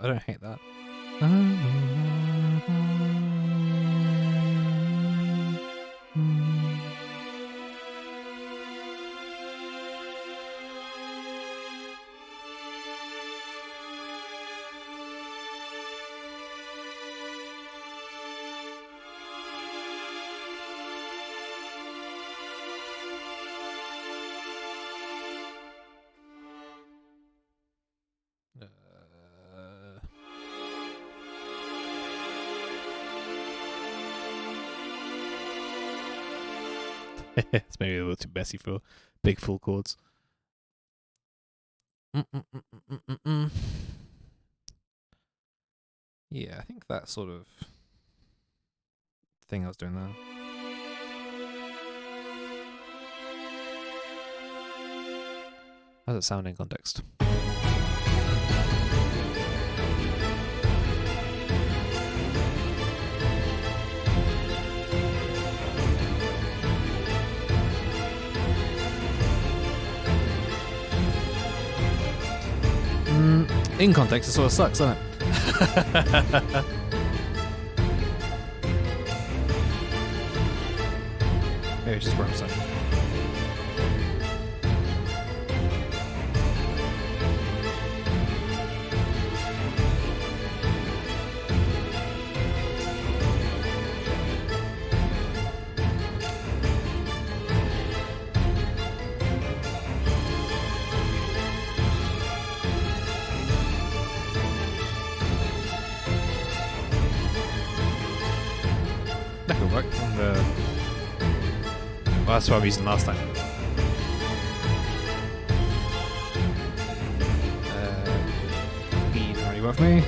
I don't hate that. It's maybe a little too messy for big full chords. Yeah, I think that sort of thing I was doing there. How does it sound in context? In context, it sort of sucks, doesn't it? Maybe it's just where I'm stuck. That could work on the... Well, that's what I'm using last time. He doesn't really work for me.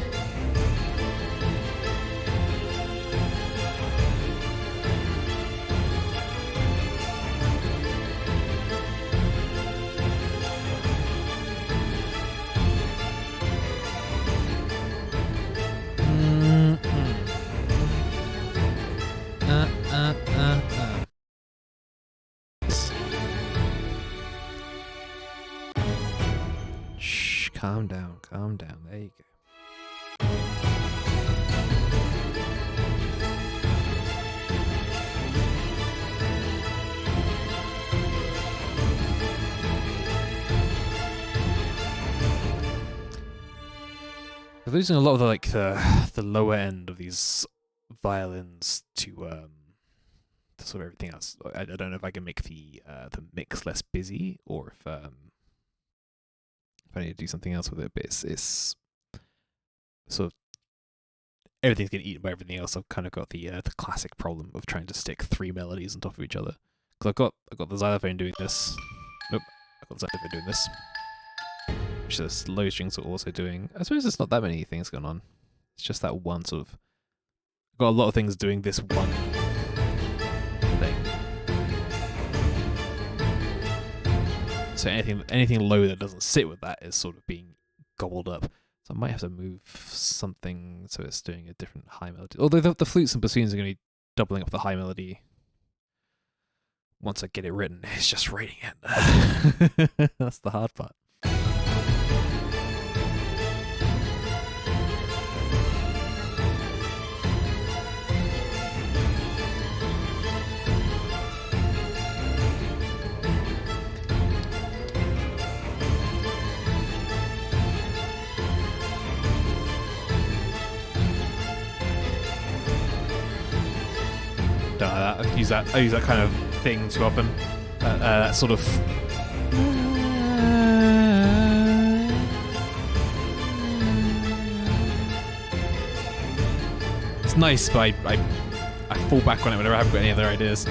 Shh, calm down, calm down. There you go. We're losing a lot of the lower end of these violins to sort of everything else. I don't know if I can make the mix less busy or if I need to do something else with it, but it's sort of everything's getting eaten by everything else. I've kind of got the classic problem of trying to stick 3 melodies on top of each other. Because I've got the xylophone doing this. Nope, I've got the xylophone doing this, which the low strings are also doing. I suppose there's not that many things going on. It's just that one sort of. I've got a lot of things doing this one thing. So anything low that doesn't sit with that is sort of being gobbled up. So I might have to move something so it's doing a different high melody. Although the flutes and bassoons are going to be doubling up the high melody once I get it written. It's just writing it. That's the hard part. Don't like that. I use that kind of thing too often. That sort of. It's nice, but I fall back on it whenever I haven't got any other ideas.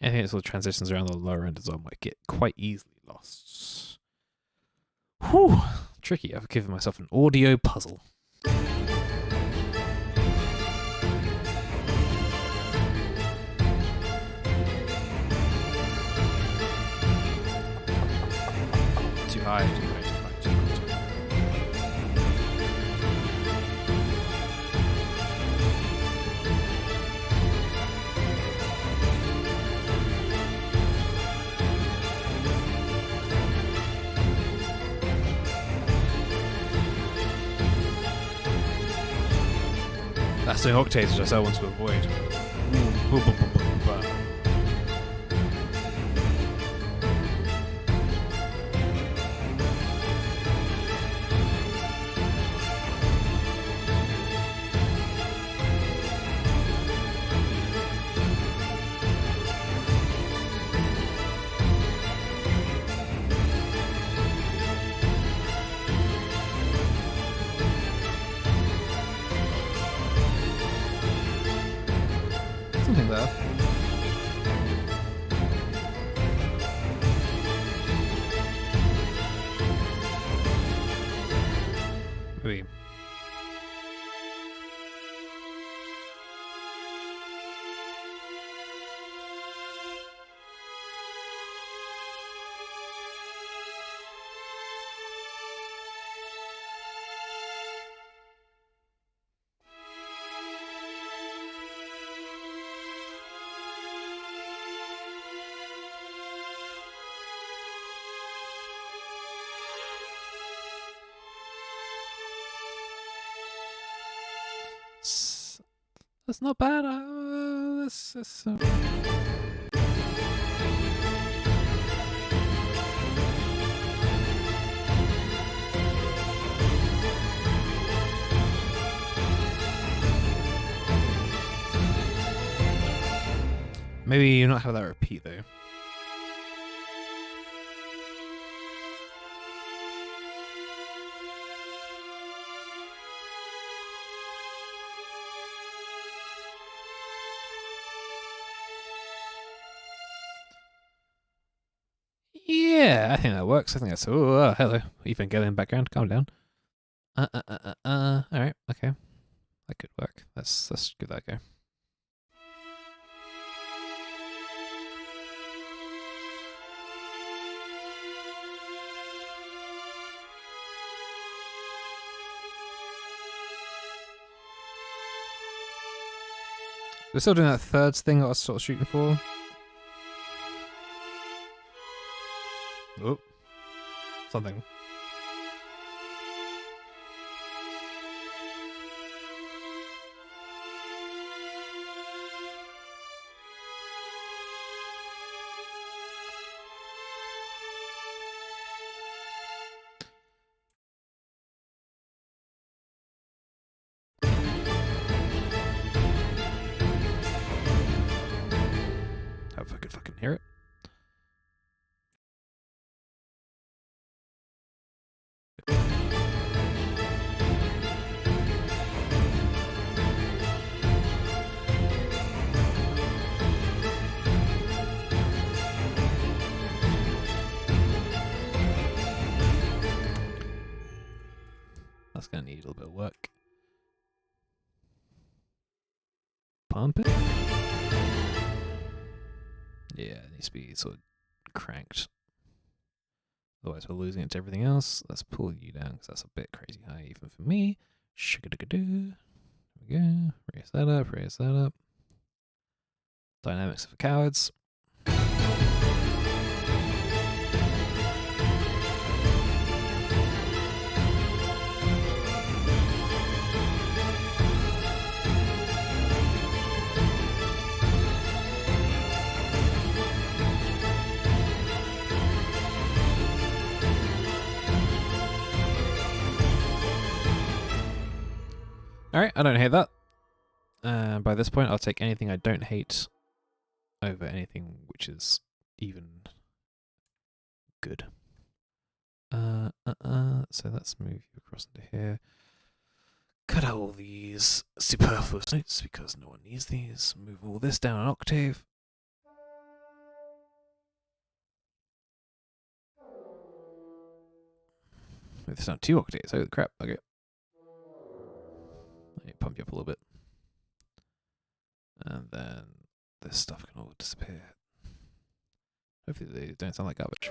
Anything that sort of transitions around the lower end as well might get quite easily lost. Whew, tricky. I've given myself an audio puzzle. Too high, too high, too high, too high, too high. That's doing octaves, which I want to avoid. Something there. Maybe. That's not bad. That's maybe you not have that repeat though. Yeah, I think that works. I think that's. Oh, hello. Even get in background. Calm down. All right. Okay. That could work. Let's give that a go. We're still doing that thirds thing I was sort of shooting for. Oh, something. Hope I could fucking hear it. That's gonna need a little bit of work. Pump it. Yeah, it needs to be sort of cranked. Otherwise we're losing it to everything else. Let's pull you down because that's a bit crazy high even for me. Shugga-dugga-doo. There we go. Raise that up, raise that up. Dynamics for cowards. Alright, I don't hate that. By this point, I'll take anything I don't hate over anything which is even good. So let's move you across into here. Cut out all these superfluous notes because no one needs these. Move all this down an octave. Move this down 2 octaves. Oh crap, okay. Let me pump you up a little bit. And then this stuff can all disappear. Hopefully they don't sound like garbage.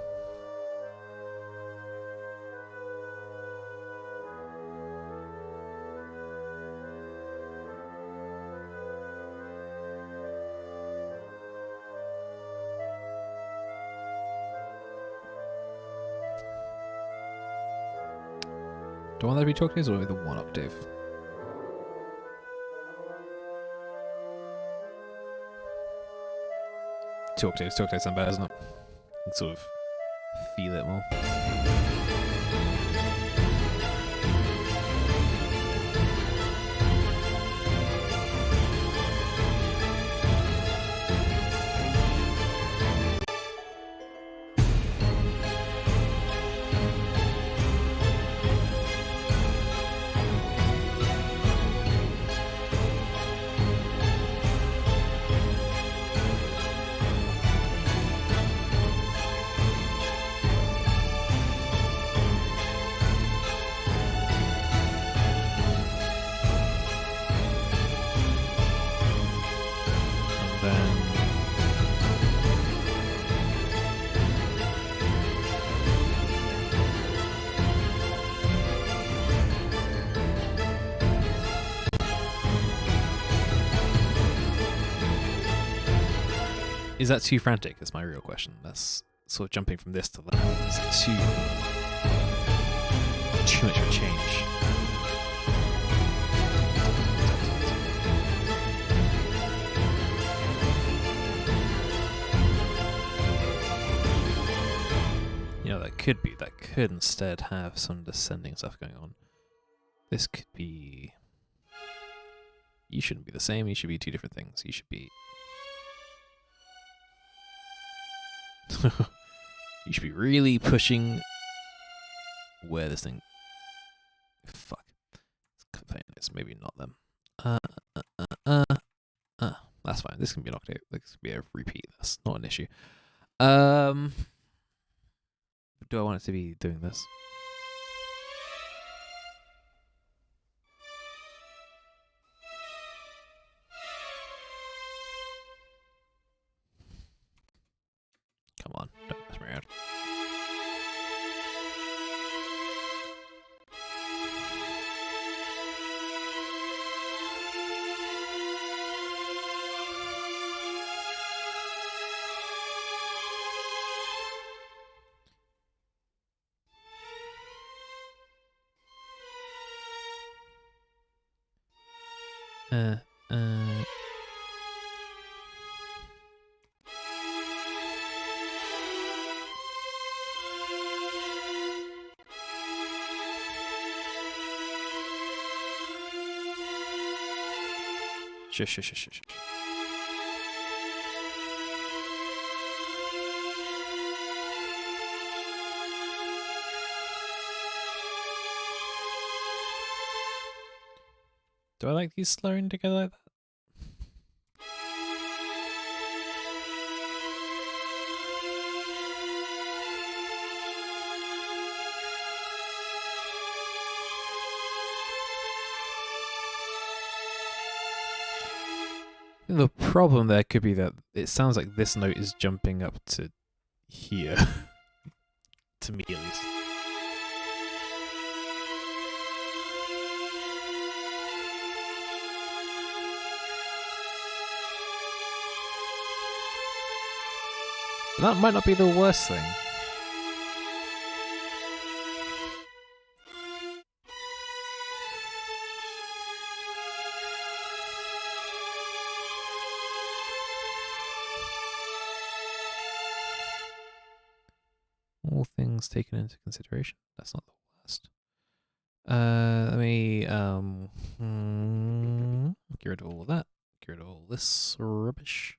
Do I want that to be 2 octaves or the 1 octave? Two octaves sound better, isn't it? You can sort of feel it more. Is that too frantic? That's my real question. That's sort of jumping from this to that. Is it too much of a change? could be. That could instead have some descending stuff going on. This could be... You shouldn't be the same. You should be two different things. You should be... You should be really pushing where this thing... Fuck. It's maybe not them. That's fine. This can be an octave. This can be a repeat. That's not an issue. Do I want it to be doing this? Come on, don't mess me around. Shush. Do I like these slurring together like that? The problem there could be that it sounds like this note is jumping up to here. To me, at least. But that might not be the worst thing. All things taken into consideration. That's not the worst. Let me get rid of all of that. Get rid of all this rubbish.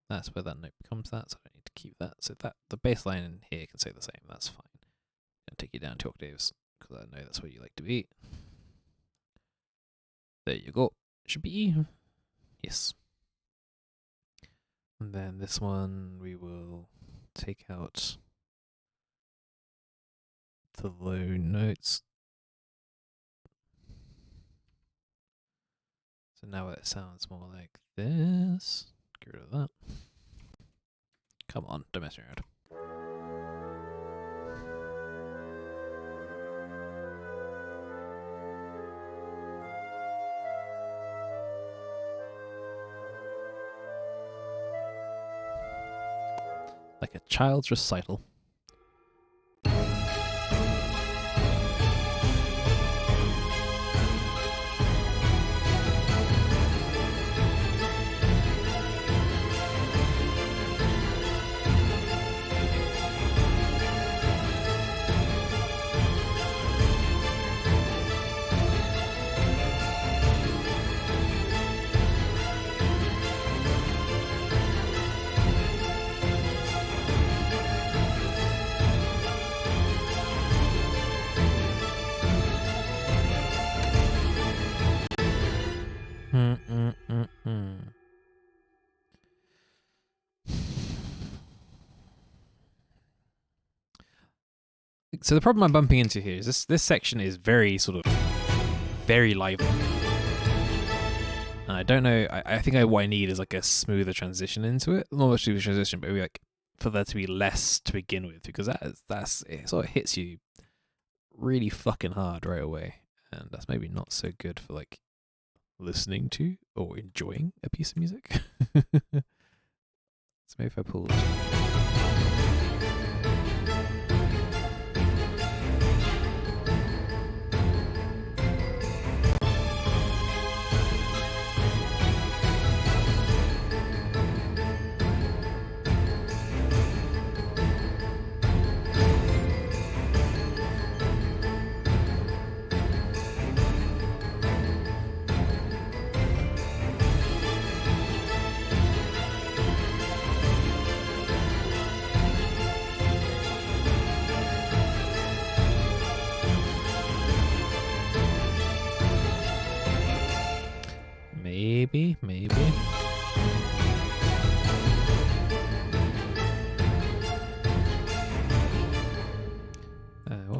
That's where that note becomes that, so I don't need to keep that. So that the bass line in here can stay the same. That's fine. I'll take you down 2 octaves because I know that's where you like to be. There you go. Should be E. Yes. And then this one we will take out the low notes. So now it sounds more like this. Get rid of that. Come on, don't mess around. Like a child's recital. So the problem I'm bumping into here is this section is very very lively. And I don't know. I think what I need is like a smoother transition into it. Not much of a transition, but maybe like for there to be less to begin with, because that's it sort of hits you really fucking hard right away, and that's maybe not so good for like listening to or enjoying a piece of music. So maybe if I pull it.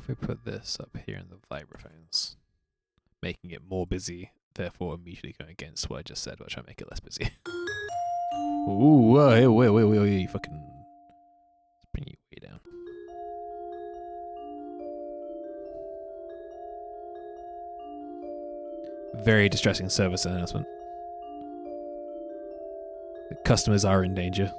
we put this up here in the vibraphones, making it more busy, therefore immediately going against what I just said, but trying to make it less busy. Ooh, wait, fucking... Let's bring you way down. Very distressing service announcement. The customers are in danger.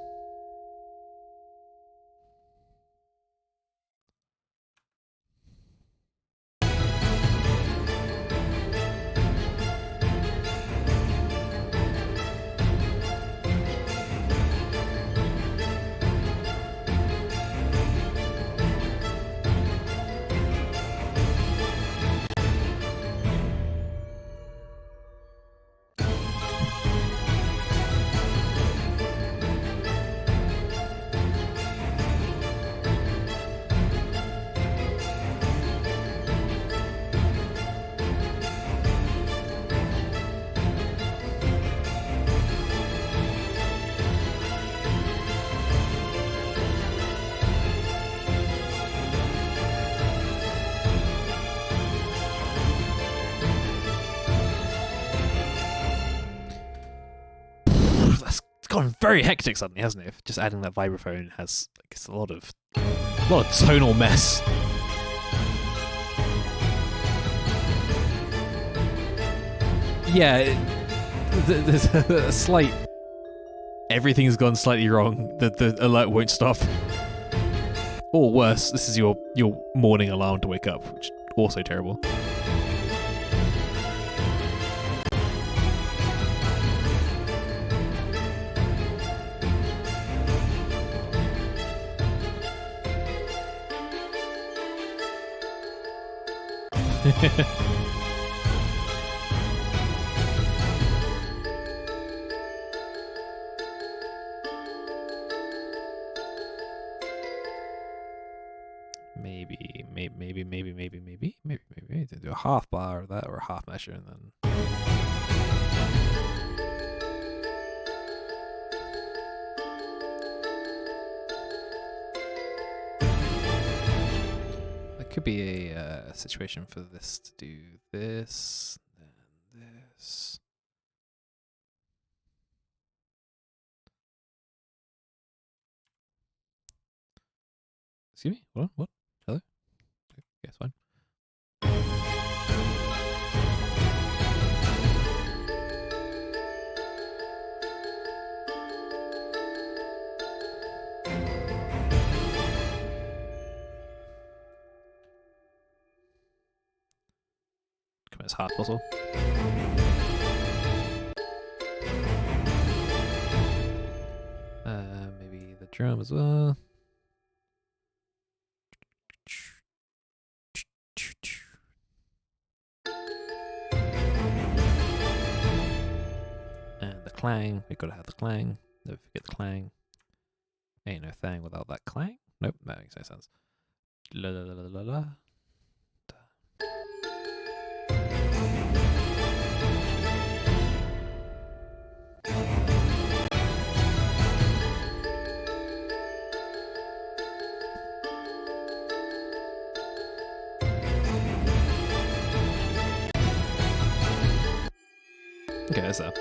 Gone very hectic suddenly, hasn't it? Just adding that vibraphone has like it's a lot of tonal mess. Yeah, there's a slight. Everything's gone slightly wrong. The alert won't stop. Or worse, this is your morning alarm to wake up, which is also terrible. Maybe do a half bar of that or a half measure and then. There could be a situation for this to do this, then this. Excuse me? What? Hello? Okay, it's fine. Come as hard as possible. Maybe the drum as well. And the clang, we've got to have the clang. Never forget the clang. Ain't no thing without that clang. Nope, that makes no sense. La la la la la. Okay, that's that.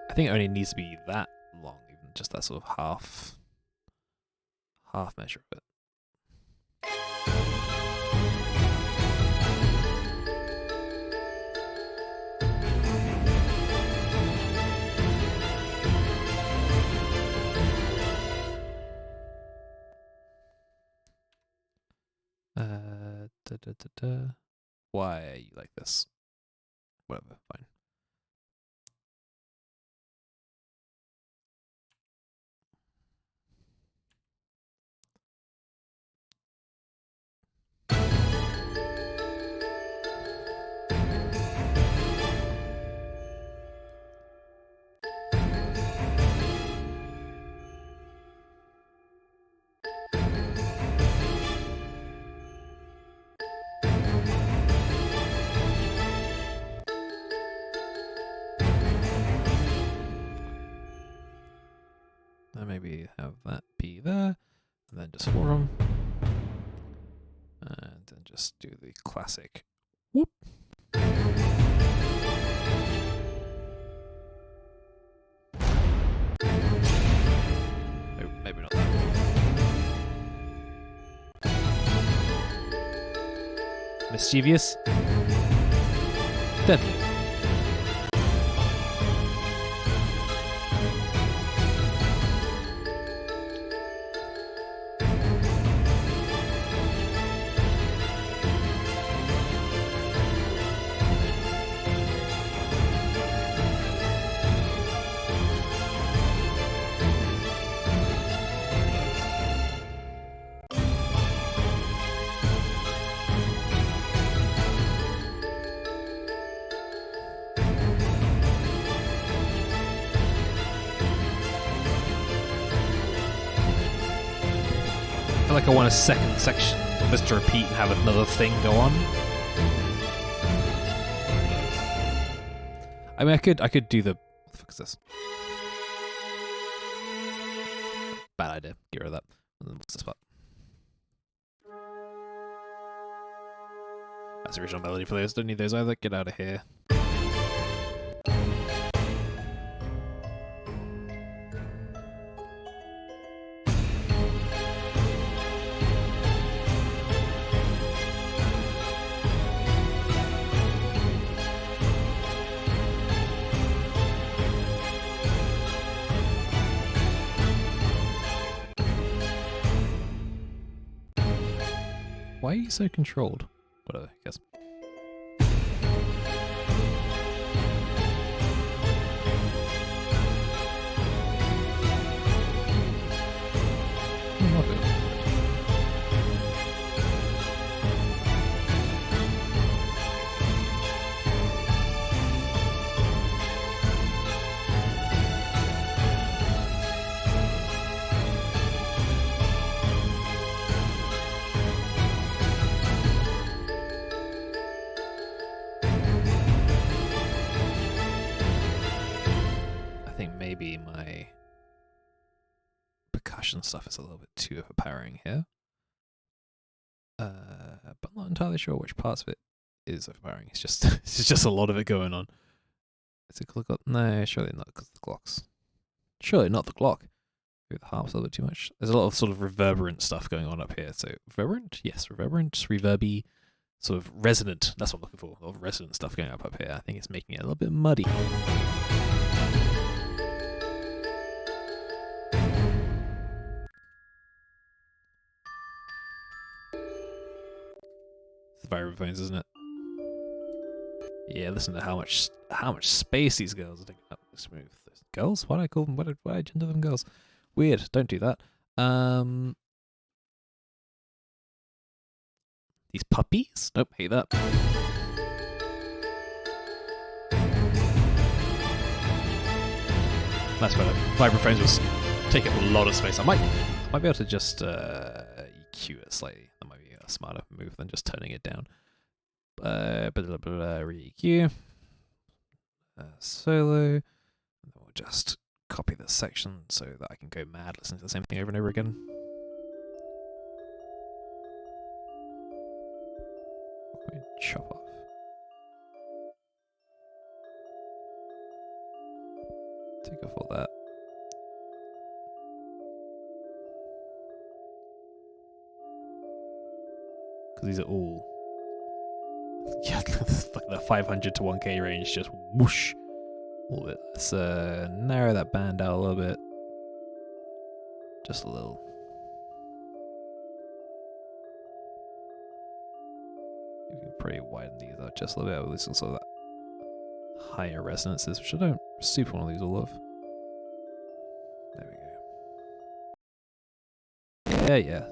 I think it only needs to be that long, even just that sort of half measure of it. Why are you like this? Whatever, fine. maybe have that be there, and then just for them, and then just do the classic whoop. Nope, maybe not that. Mischievous. Deadly. I feel like I want a second section just to repeat and have another thing go on. I mean, I could do the. What the fuck is this? Bad idea. Get rid of that. And then what's this part? That's the original melody for those. Don't need those either. Get out of here. Why are you so controlled? Whatever, I guess. I love it. Maybe my percussion stuff is a little bit too overpowering here. But I'm not entirely sure which parts of it is overpowering. It's just a lot of it going on. Is it click up? No, surely not, because the clocks. Surely not the clock. Maybe the harp's a little bit too much. There's a lot of sort of reverberant stuff going on up here. So reverberant? Yes, reverberant, reverby, sort of resonant. That's what I'm looking for. A lot of resonant stuff going up here. I think it's making it a little bit muddy. Vibraphones, isn't it? Yeah, listen to how much space these girls are taking up. Smooth. Girls? Why do I call them? Why do I gender them girls? Weird. Don't do that. These puppies? Nope. Hate that. That's better. Vibraphones was taking up a lot of space. I might be able to just EQ it slightly. That might be a smarter move than just turning it down. Re-EQ. Solo. And then we'll just copy this section so that I can go mad listening to the same thing over and over again. What can we chop off? Take off all that. Because these are all, yeah, like the 500 to 1K range, just whoosh, all of it. Let's narrow that band out a little bit, just a little. You can probably widen these out just a little bit. This also that higher resonances, which I don't super want to lose all of. There we go. Yeah.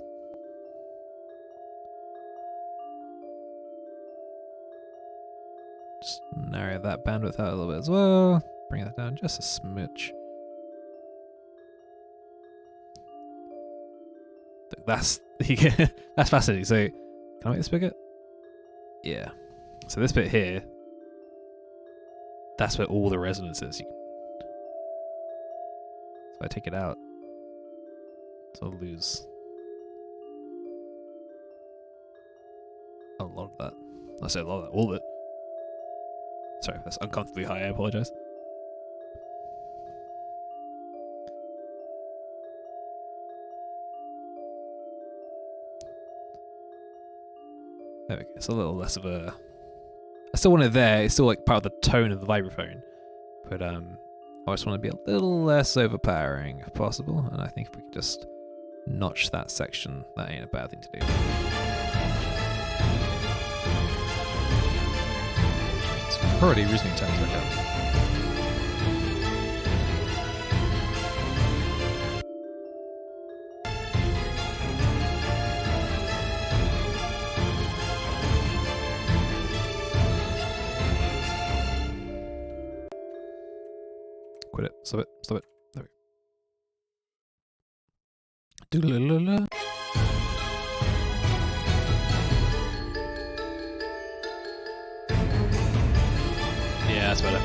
Just narrow that bandwidth out a little bit as well. Bring that down just a smidge. That's that's fascinating. So, can I make this bigger? Yeah. So this bit here, that's where all the resonance is. So if I take it out, So I'll lose a lot of that. I say a lot of that, all of it. Sorry, that's uncomfortably high, I apologize. There we go. It's a little less of a... I still want it there. It's still like part of the tone of the vibraphone. But I just want to be a little less overpowering if possible. And I think if we could just notch that section, that ain't a bad thing to do. It's probably reasoning time to work out. Quit it. Stop it. Stop it. There we go. Doodle-la-la-la. Yeah, that's better.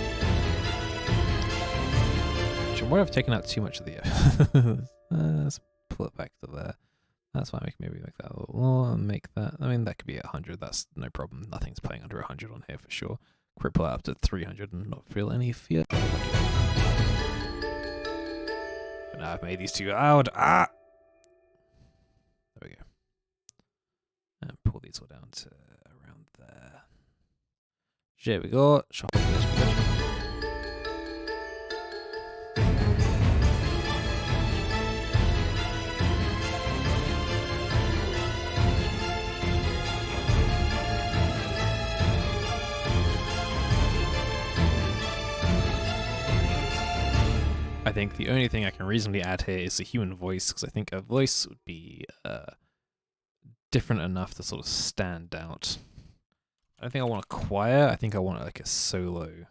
Actually, what I've taken out too much of the... let's pull it back to there. That's fine. We can maybe make that a little more and make that... I mean, that could be at 100. That's no problem. Nothing's playing under 100 on here for sure. Cripple it up to 300 and not feel any fear. But now I've made these two loud. Ah! There we go. And pull these all down to around there. There we go. Shop it. I think the only thing I can reasonably add here is the human voice, because I think a voice would be different enough to sort of stand out. I don't think I want a choir. I think I want like a solo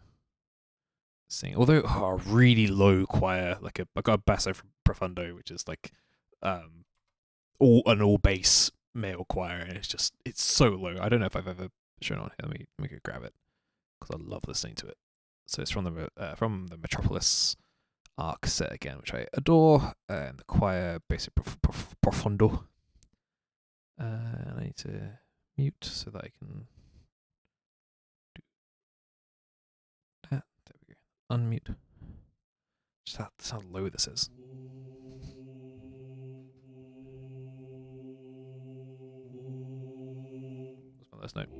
sing. Although a really low choir, like I got a basso profundo, which is like all bass male choir, and it's so low. I don't know if I've ever shown it on here. Let me go grab it because I love listening to it. So it's from the Metropolis arc set again, which I adore, and the choir basic profundo. And I need to mute so that I can do that. There we go. Unmute. Just that's how low this is. That's one of those notes.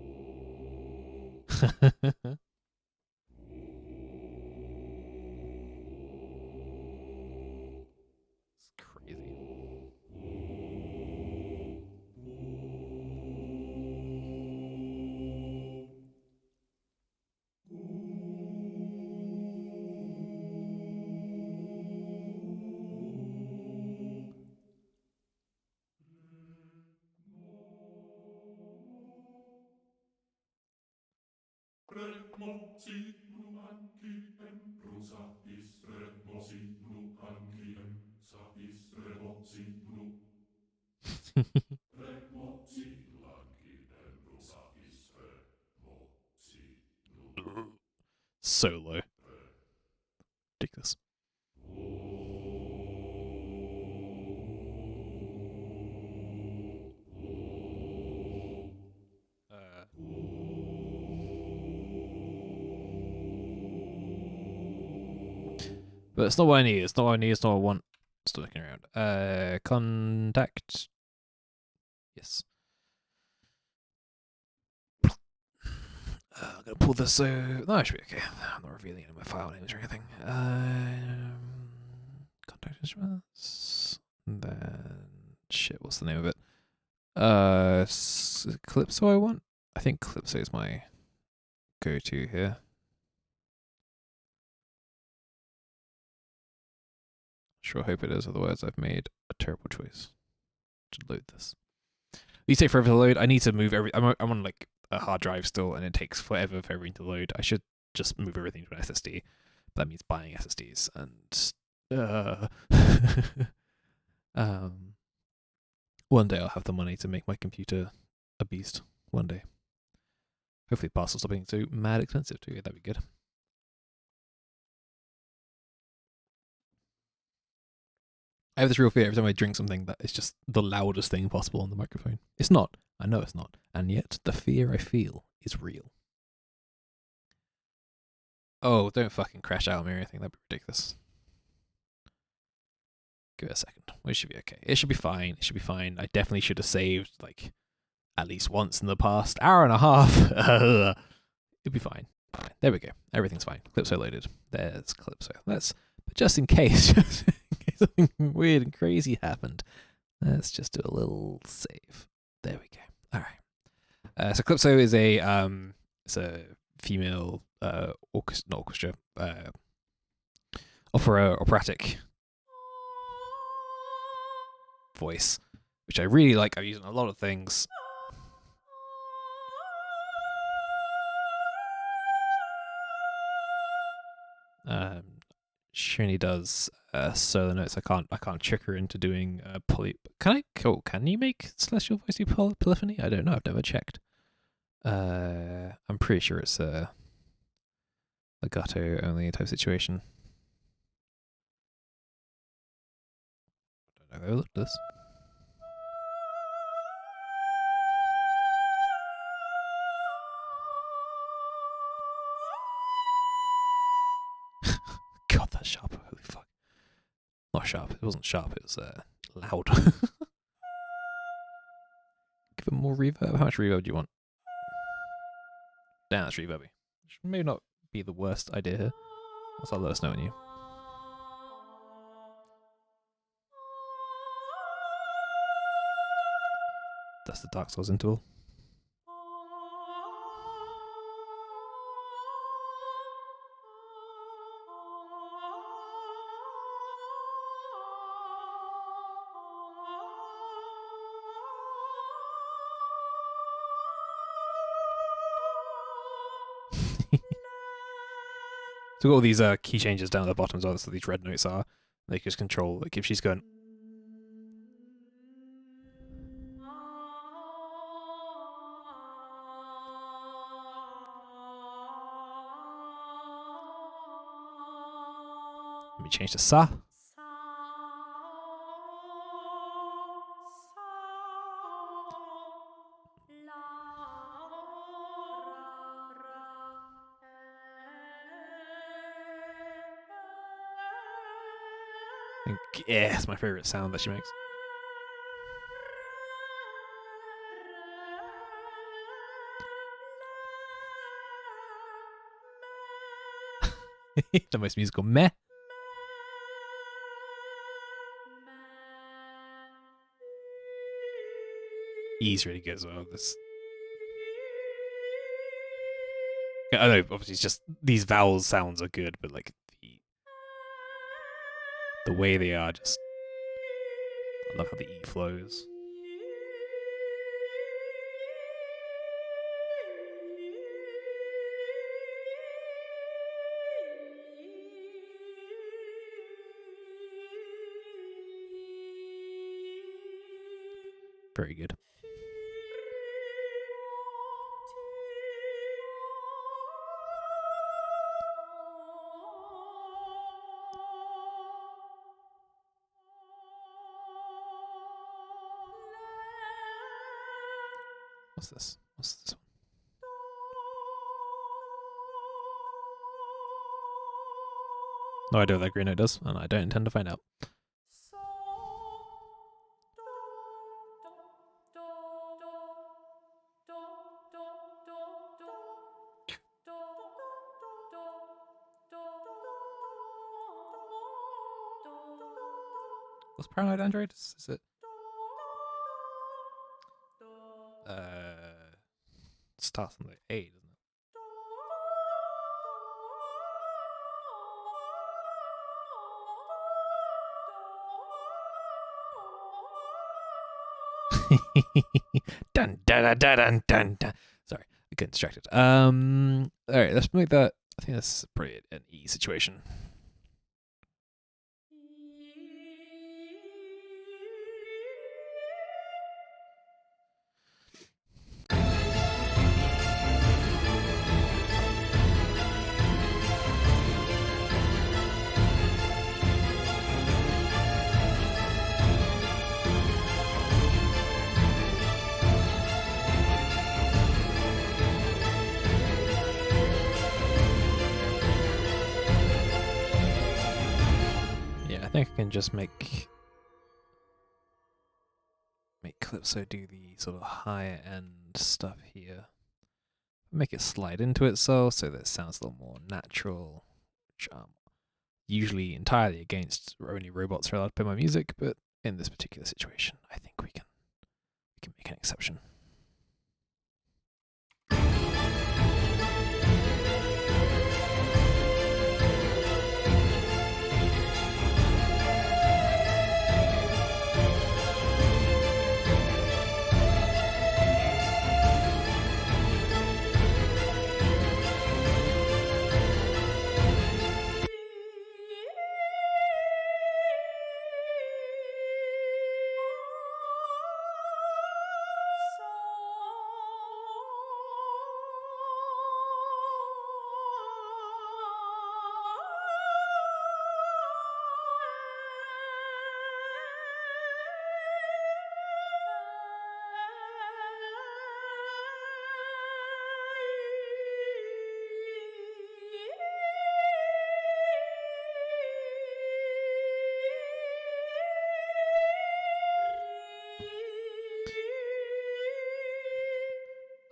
So low. Ridiculous. But it's not what I need. It's not what I need. It's not what I want. Still looking around. Contact. Yes. I'm gonna pull this. So no, I should be okay. I'm not revealing any of my file names or anything. Contact instruments. Then shit. What's the name of it? Calypso. I want. I think Calypso is my go-to here. Sure hope it is, otherwise I've made a terrible choice to load this. These take forever to load. I need to move I'm on like a hard drive still, and it takes forever for everything to load. I should just move everything to an SSD. That means buying SSDs, and one day I'll have the money to make my computer a beast. One day. Hopefully parts will stop being so mad expensive too. That'd be good. I have this real fear every time I drink something that it's just the loudest thing possible on the microphone. It's not. I know it's not. And yet the fear I feel is real. Oh, don't fucking crash out on me or anything. That'd be ridiculous. Give it a second. It should be okay. It should be fine. It should be fine. I definitely should have saved, like, at least once in the past hour and a half. It'd be fine. Fine. There we go. Everything's fine. Calypso loaded. There's Calypso. But just in case something weird and crazy happened, let's just do a little save. There we go. All right. So Calypso is it's a female operatic voice, which I really like. I've used in a lot of things. She only does solo notes. I can't trick her into doing can you make celestial voice do polyphony? I don't know. I've never checked. I'm pretty sure it's a legato only type situation. I don't know. I've looked at this. God, that's sharp. Holy fuck. Not sharp. It wasn't sharp. It was loud. Give it more reverb. How much reverb do you want? Damn, that's reverby. Which may not be the worst idea here. What's our lowest note on you? That's the Dark Souls interval. So we've got all these key changes down at the bottom as well, so these red notes are. They can just control, like if she's going... Let me change to Sa. Yeah, it's my favourite sound that she makes. The most musical meh. E's really good as well. I know, obviously, it's just these vowel sounds are good, but like the way they are, just I love how the E flows. Very good. What's this? What's this one? No idea what that green note does, and I don't intend to find out. What's Paranoid Android? Is it? Starts on the A, doesn't it? Dun dun dun dun dun dun. Sorry, I get distracted. All right, let's make that. I think that's probably an E situation. think I can just make Calypso do the sort of higher end stuff here. Make it slide into itself so that it sounds a little more natural, which usually entirely against only robots are allowed to play my music, but in this particular situation, I think we can make an exception.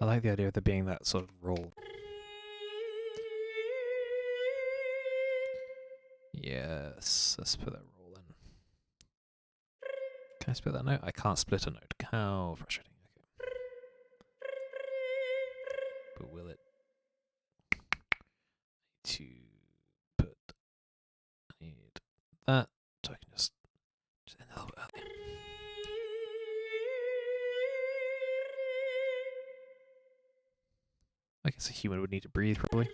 I like the idea of there being that sort of roll. Yes, let's put that roll in. Can I split that note? I can't split a note. How frustrating. Okay. But will it? To put. I need that, so I can just end a little bit earlier. I guess a human would need to breathe, probably.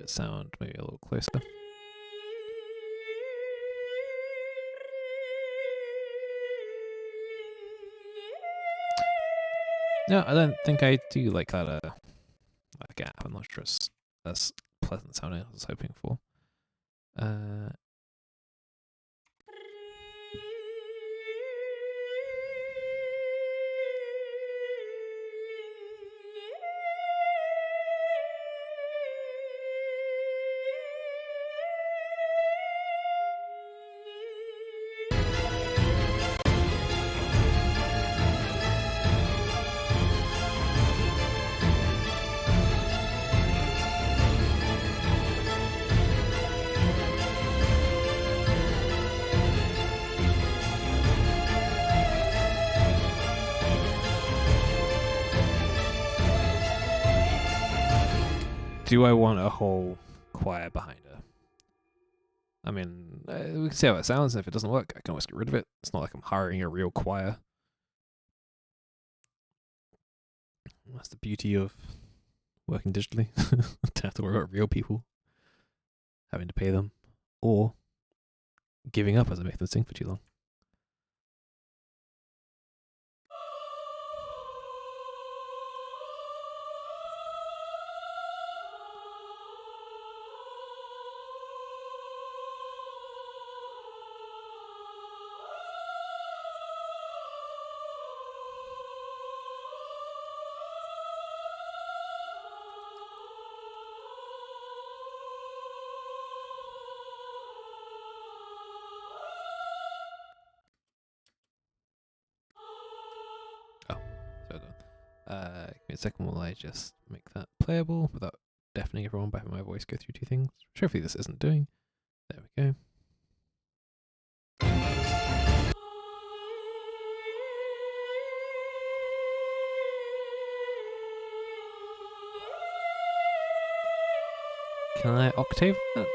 Sound maybe a little closer. No, I don't think I do like that gap. I'm not sure it's as pleasant sounding as I was hoping for. Do I want a whole choir behind her? I mean, we can see how it sounds, and if it doesn't work, I can always get rid of it. It's not like I'm hiring a real choir. That's the beauty of working digitally. Don't have to worry about real people having to pay them, or giving up as I make them sing for too long. Give me a second while I just make that playable without deafening everyone by having my voice go through two things. Which hopefully this isn't doing. There we go. Can I octave that?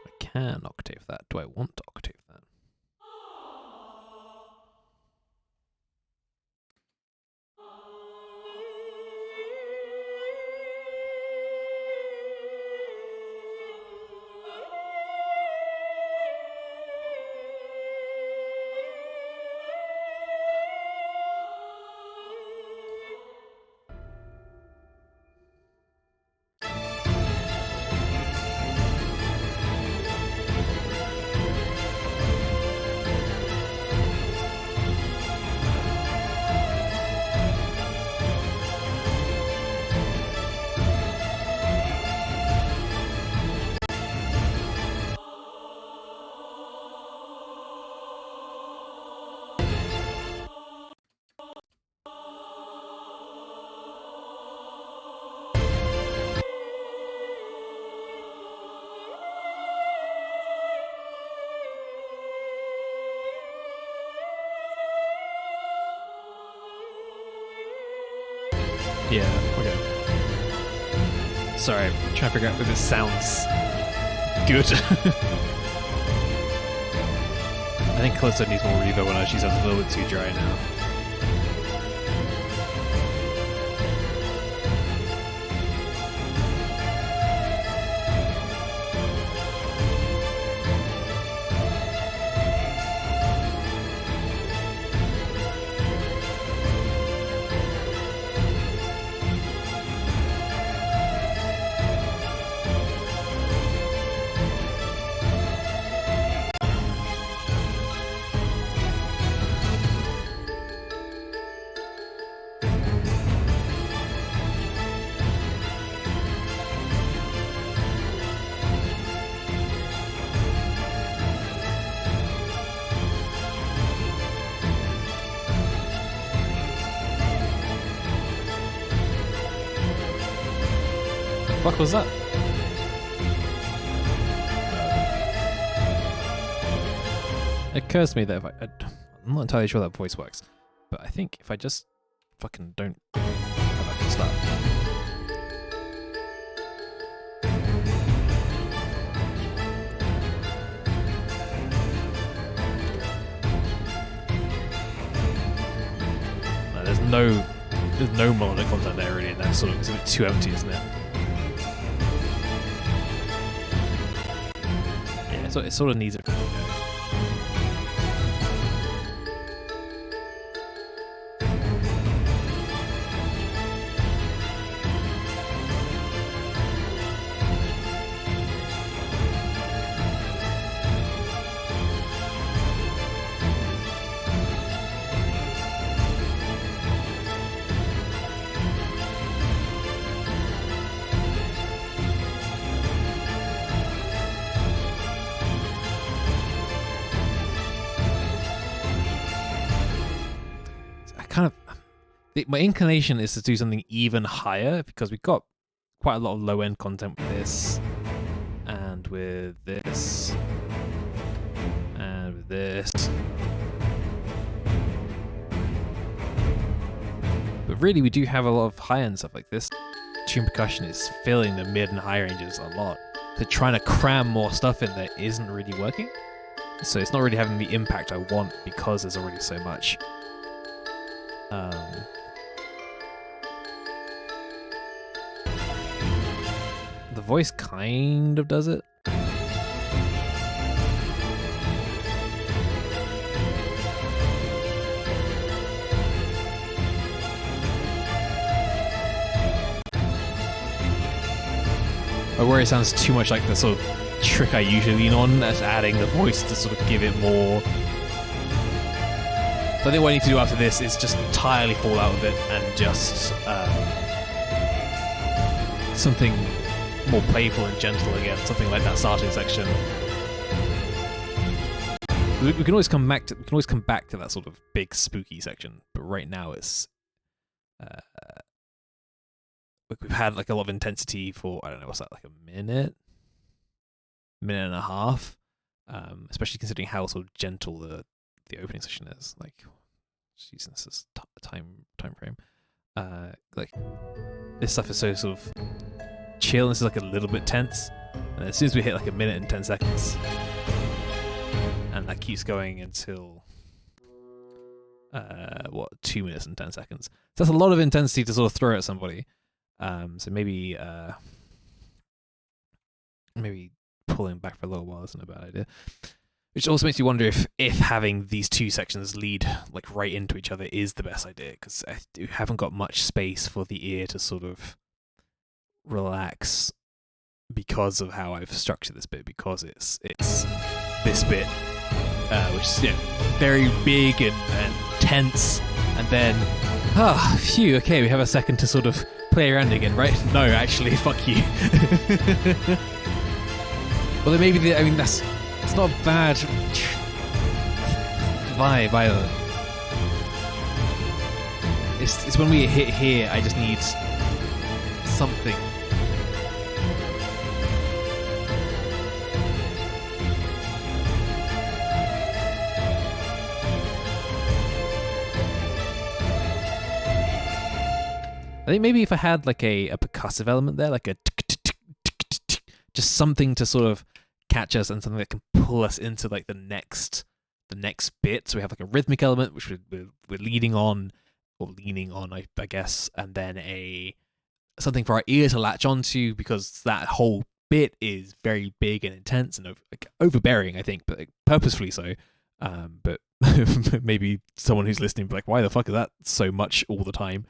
I can octave that. Do I want to octave that? Yeah, okay. Sorry, I'm trying to figure out if this sounds good. I think Calypso needs more reverb when she sounds a little bit too dry now. What was that? It occurs to me that if I'm not entirely sure that voice works, but I think if I just fucking don't have that to start. No, there's no melodic content there really, and that's sort of it's a bit too empty, isn't it? So it sort of needs it. My inclination is to do something even higher because we've got quite a lot of low-end content with this, and with this, and with this. But really, we do have a lot of high-end stuff like this. Tune percussion is filling the mid and high ranges a lot. So trying to cram more stuff in there isn't really working. So it's not really having the impact I want because there's already so much. The voice kind of does it. I worry it sounds too much like the sort of trick I usually lean on, as adding the voice to sort of give it more. So I think what I need to do after this is just entirely fall out of it and just something more playful and gentle again, something like that starting section. We can always come back to that sort of big spooky section, but right now it's we've had like a lot of intensity for, I don't know, what's that, like a minute and a half, especially considering how sort of gentle the opening section is. Like, just using this as time frame. Like this stuff is so sort of chill, and this is like a little bit tense, and as soon as we hit like a minute and 10 seconds, and that keeps going until 2 minutes and 10 seconds. So that's a lot of intensity to sort of throw at somebody. So maybe pulling back for a little while isn't a bad idea. Which also makes you wonder if having these two sections lead like right into each other is the best idea, because you haven't got much space for the ear to sort of relax because of how I've structured this bit, because it's this bit which is, you know, very big and tense, and then phew, okay, we have a second to sort of play around again, right? No, actually, fuck you. Well, then maybe it's not a bad vibe either. It's when we hit here, I just need something. think maybe if I had like a percussive element there, like a just something to sort of catch us and something that can pull us into like the next bit. So we have like a rhythmic element which we're leading on or leaning on, I guess, and then something for our ear to latch onto, because that whole bit is very big and intense and overbearing, I think, but like, purposefully so. But maybe someone who's listening be like, why the fuck is that so much all the time?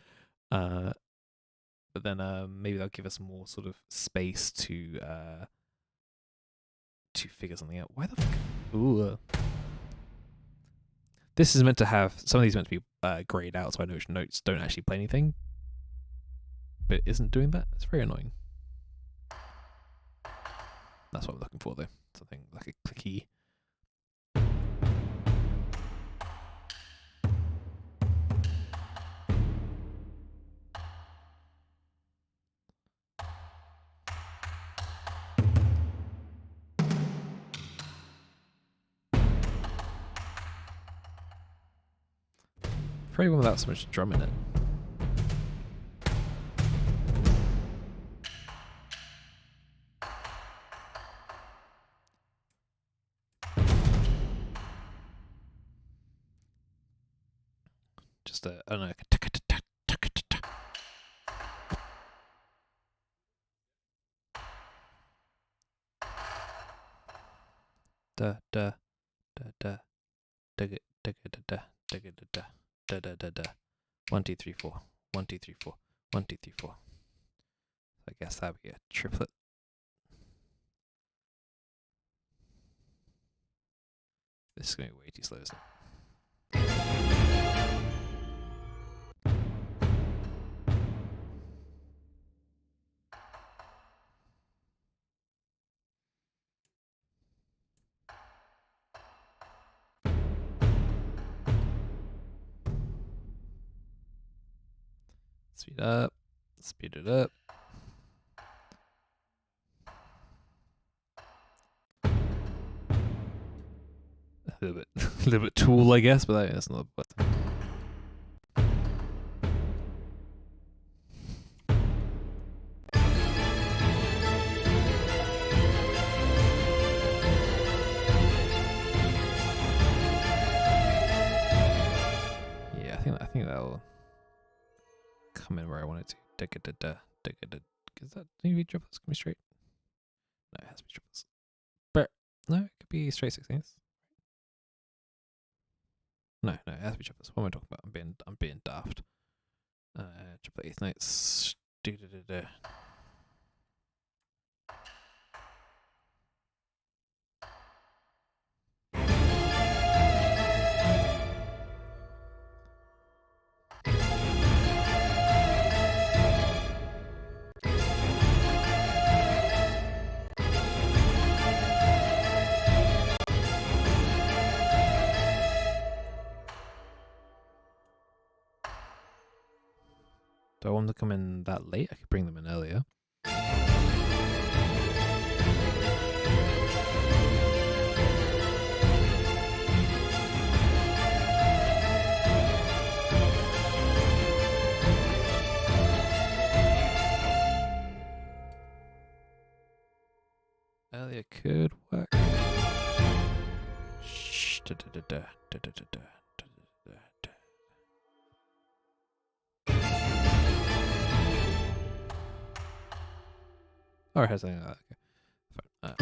But then maybe that'll give us more sort of space to figure something out. Why the fuck? Ooh. This is meant to have, some of these are meant to be grayed out, so I know which notes don't actually play anything. But it isn't doing that. It's very annoying. That's what I'm looking for, though. Something like a clicky. Probably one without so much drum in it. Just I don't know. Da da da da da da da da da da da da da da. 1 2 3 4. 1 2 3 4. 1 2 3 4. I guess that would be a triplet. This is going to be way too slow, isn't it? Speed up. Speed it up. A little bit Tool, I guess, but that's not. Yeah, I think that'll come in where I want it to. Is that maybe triplets? Can be straight? No, it has to be triplets. But no, it could be straight 16ths. No, it has to be triplets. What am I talking about? I'm being daft. Triplet eighth notes. Do I want them to come in that late? I could bring them in earlier. Earlier could work. Shh. Or has something like that. Okay.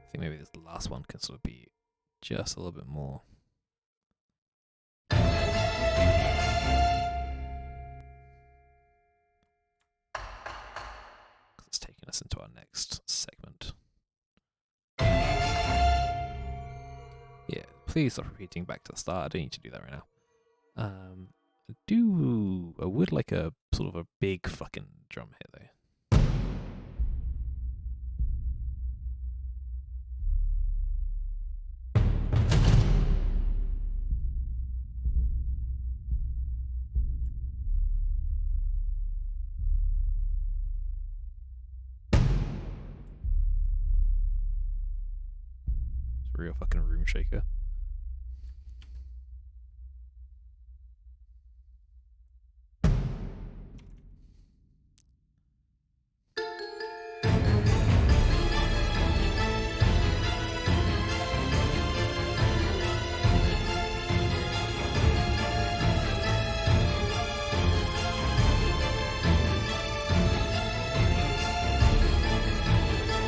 I think maybe this last one can sort of be just a little bit more. It's taking us into our next segment. Yeah, please stop repeating back to the start. I don't need to do that right now. I would like a sort of a big fucking drum hit though. real fucking room shaker.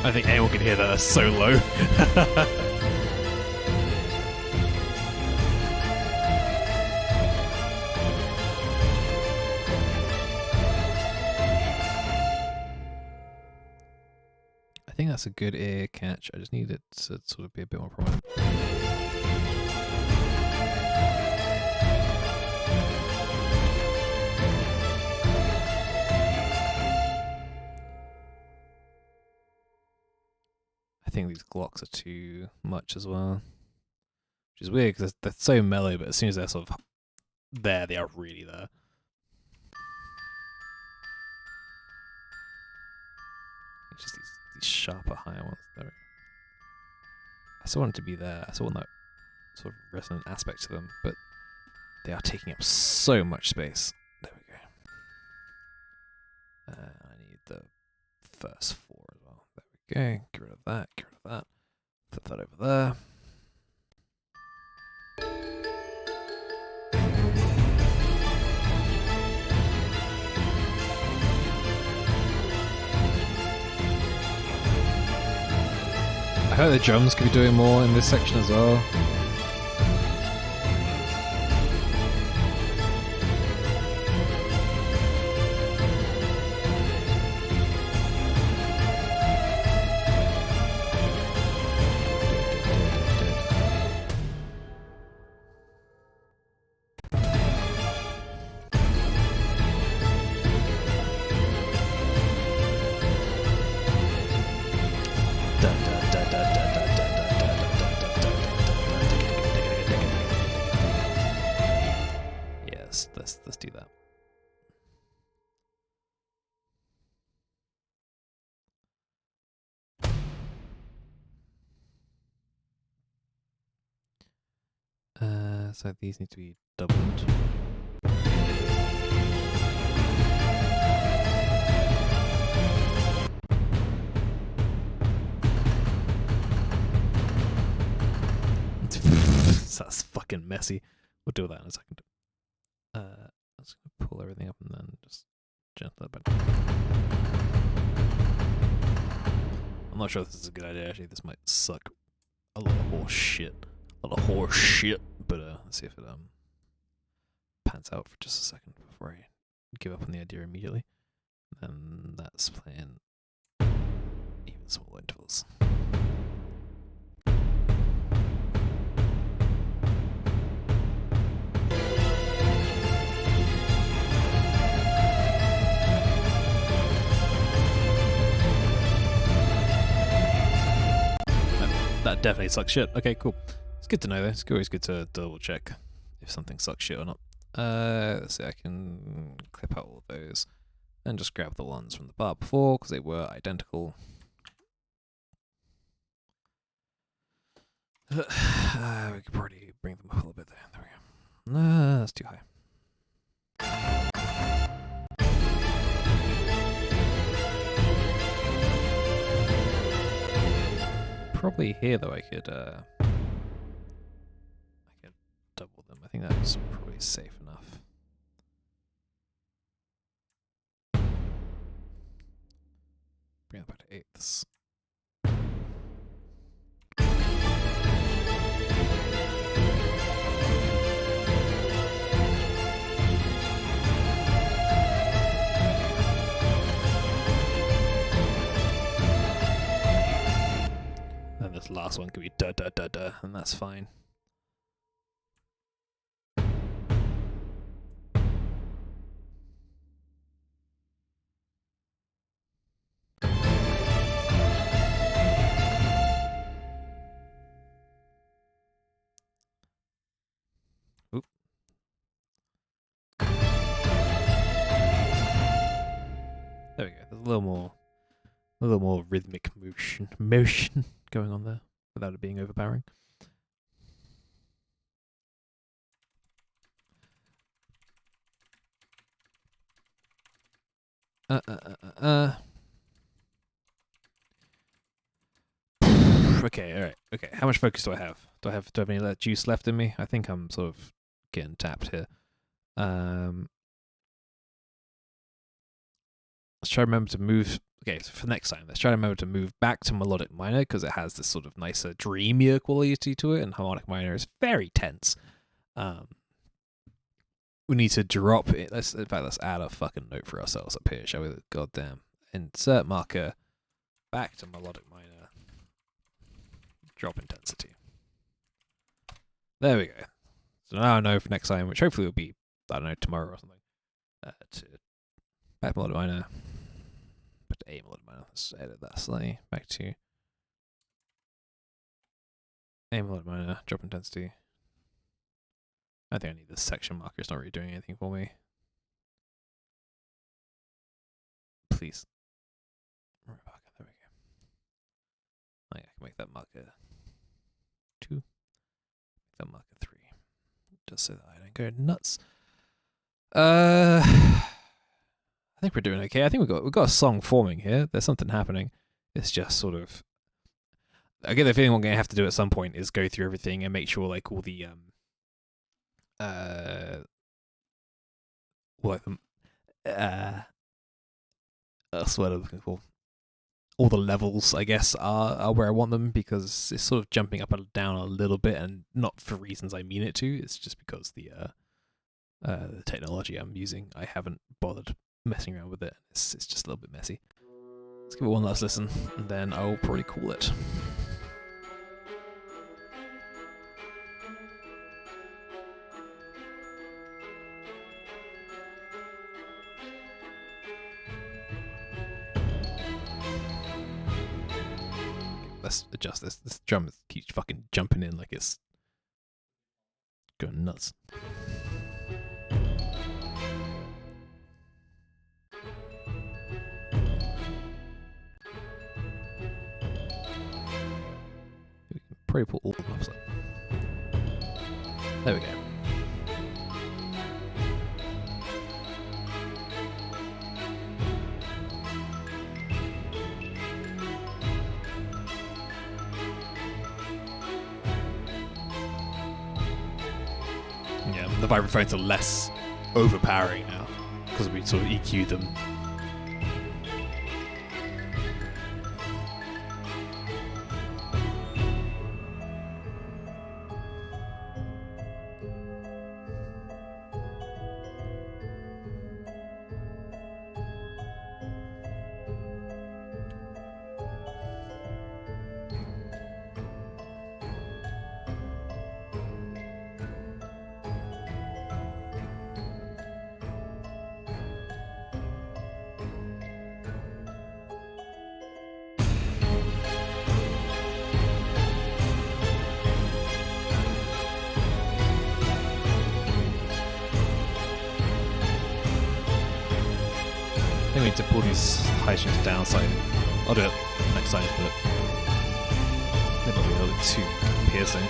I think anyone can hear that. That's so low. I think that's a good ear catch. I just need it to sort of be a bit more prominent. I think these Glocks are too much as well, which is weird because they're so mellow, but as soon as they're sort of there, they are really there. It's just these sharper, higher ones. There we go. I still want it to be there. I still want that sort of resonant aspect to them, but they are taking up so much space. There we go. I need the first 4 as well. There we go. Get rid of that. Get rid of that. Put that over there. I hope the drums could be doing more in this section as well. Yes, let's do that. So these need to be doubled. That's fucking messy. We'll do that in a second. Let's pull everything up and then just jump that back. I'm not sure if this is a good idea. Actually, this might suck a lot of horse shit. A lot of horse shit. But let's see if it pans out for just a second before I give up on the idea immediately. And that's playing even smaller intervals. That definitely sucks shit. Okay, cool. It's good to know though. It's always good to double check if something sucks shit or not. Let's see, I can clip out all of those and just grab the ones from the bar before because they were identical. We could probably bring them up a little bit there. There we go. Nah, that's too high. Probably here though I could double them. I think that's probably safe enough. Bring it back to eighths. And this last one could be da da da da, and that's fine. Oop. There we go. There's a little more rhythmic motion going on there without it being overpowering. Okay, alright. Okay, how much focus do I have? Do I have any juice left in me? I think I'm sort of getting tapped here. Let's try to remember to move. Okay, so for next time, let's try to remember to move back to melodic minor because it has this sort of nicer, dreamier quality to it, and harmonic minor is very tense. We need to drop it. In fact, let's add a fucking note for ourselves up here, shall we? Goddamn. Insert marker. Back to melodic minor. Drop intensity. There we go. So now I know for next time, which hopefully will be, I don't know, tomorrow or something. To back melodic minor. Back to A melodic minor. Let's edit that slightly. Back to A melodic minor. Drop intensity. I think I need this section marker. It's not really doing anything for me. Please. There we go. I can make that marker 2. Make that marker 3. Just so that I don't go nuts. I think we're doing okay. I think we've got a song forming here. There's something happening. It's just sort of. I get the feeling what I'm gonna have to do at some point is go through everything and make sure like all the what's what I'm looking for. All the levels, I guess, are where I want them because it's sort of jumping up and down a little bit, and not for reasons I mean it to. It's just because the technology I'm using, I haven't bothered messing around with it. It's just a little bit messy. Let's give it one last listen, and then I'll probably call it. Let's adjust this. This drum keeps fucking jumping in like it's going nuts. We can probably put all the knobs up. There we go. Yeah, the vibraphones are less overpowering now because we sort of EQ them. I think we need to pull these high strings down slightly. I'll do it next time, but they might be a little bit too piercing.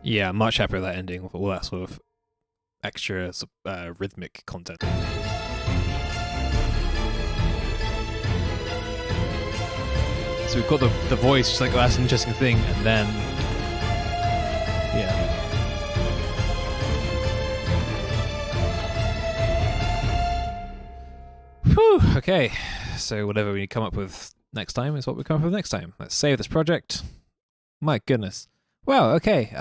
Yeah, I'm much happier with that ending with all that sort of extra rhythmic content. So we've got the voice, just like that's an interesting thing, and then yeah. Whew, okay, so whatever we come up with next time is what we come up with next time. Let's save this project. My goodness. Well, okay.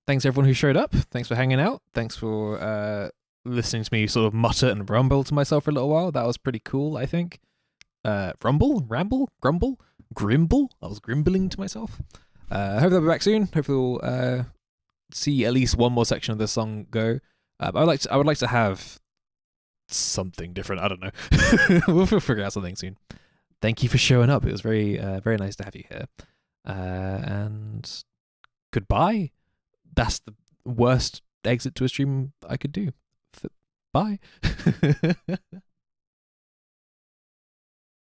Thanks everyone who showed up. Thanks for hanging out. Thanks for listening to me sort of mutter and rumble to myself for a little while. That was pretty cool, I think. Rumble? Ramble? Grumble? grimble. I was grimbling to myself. Hopefully I'll be back soon. Hopefully we'll see at least one more section of this song go. I would like to have something different. I don't know. We'll figure out something soon. Thank you for showing up. It was very very nice to have you here. And goodbye. That's the worst exit to a stream I could do. Bye.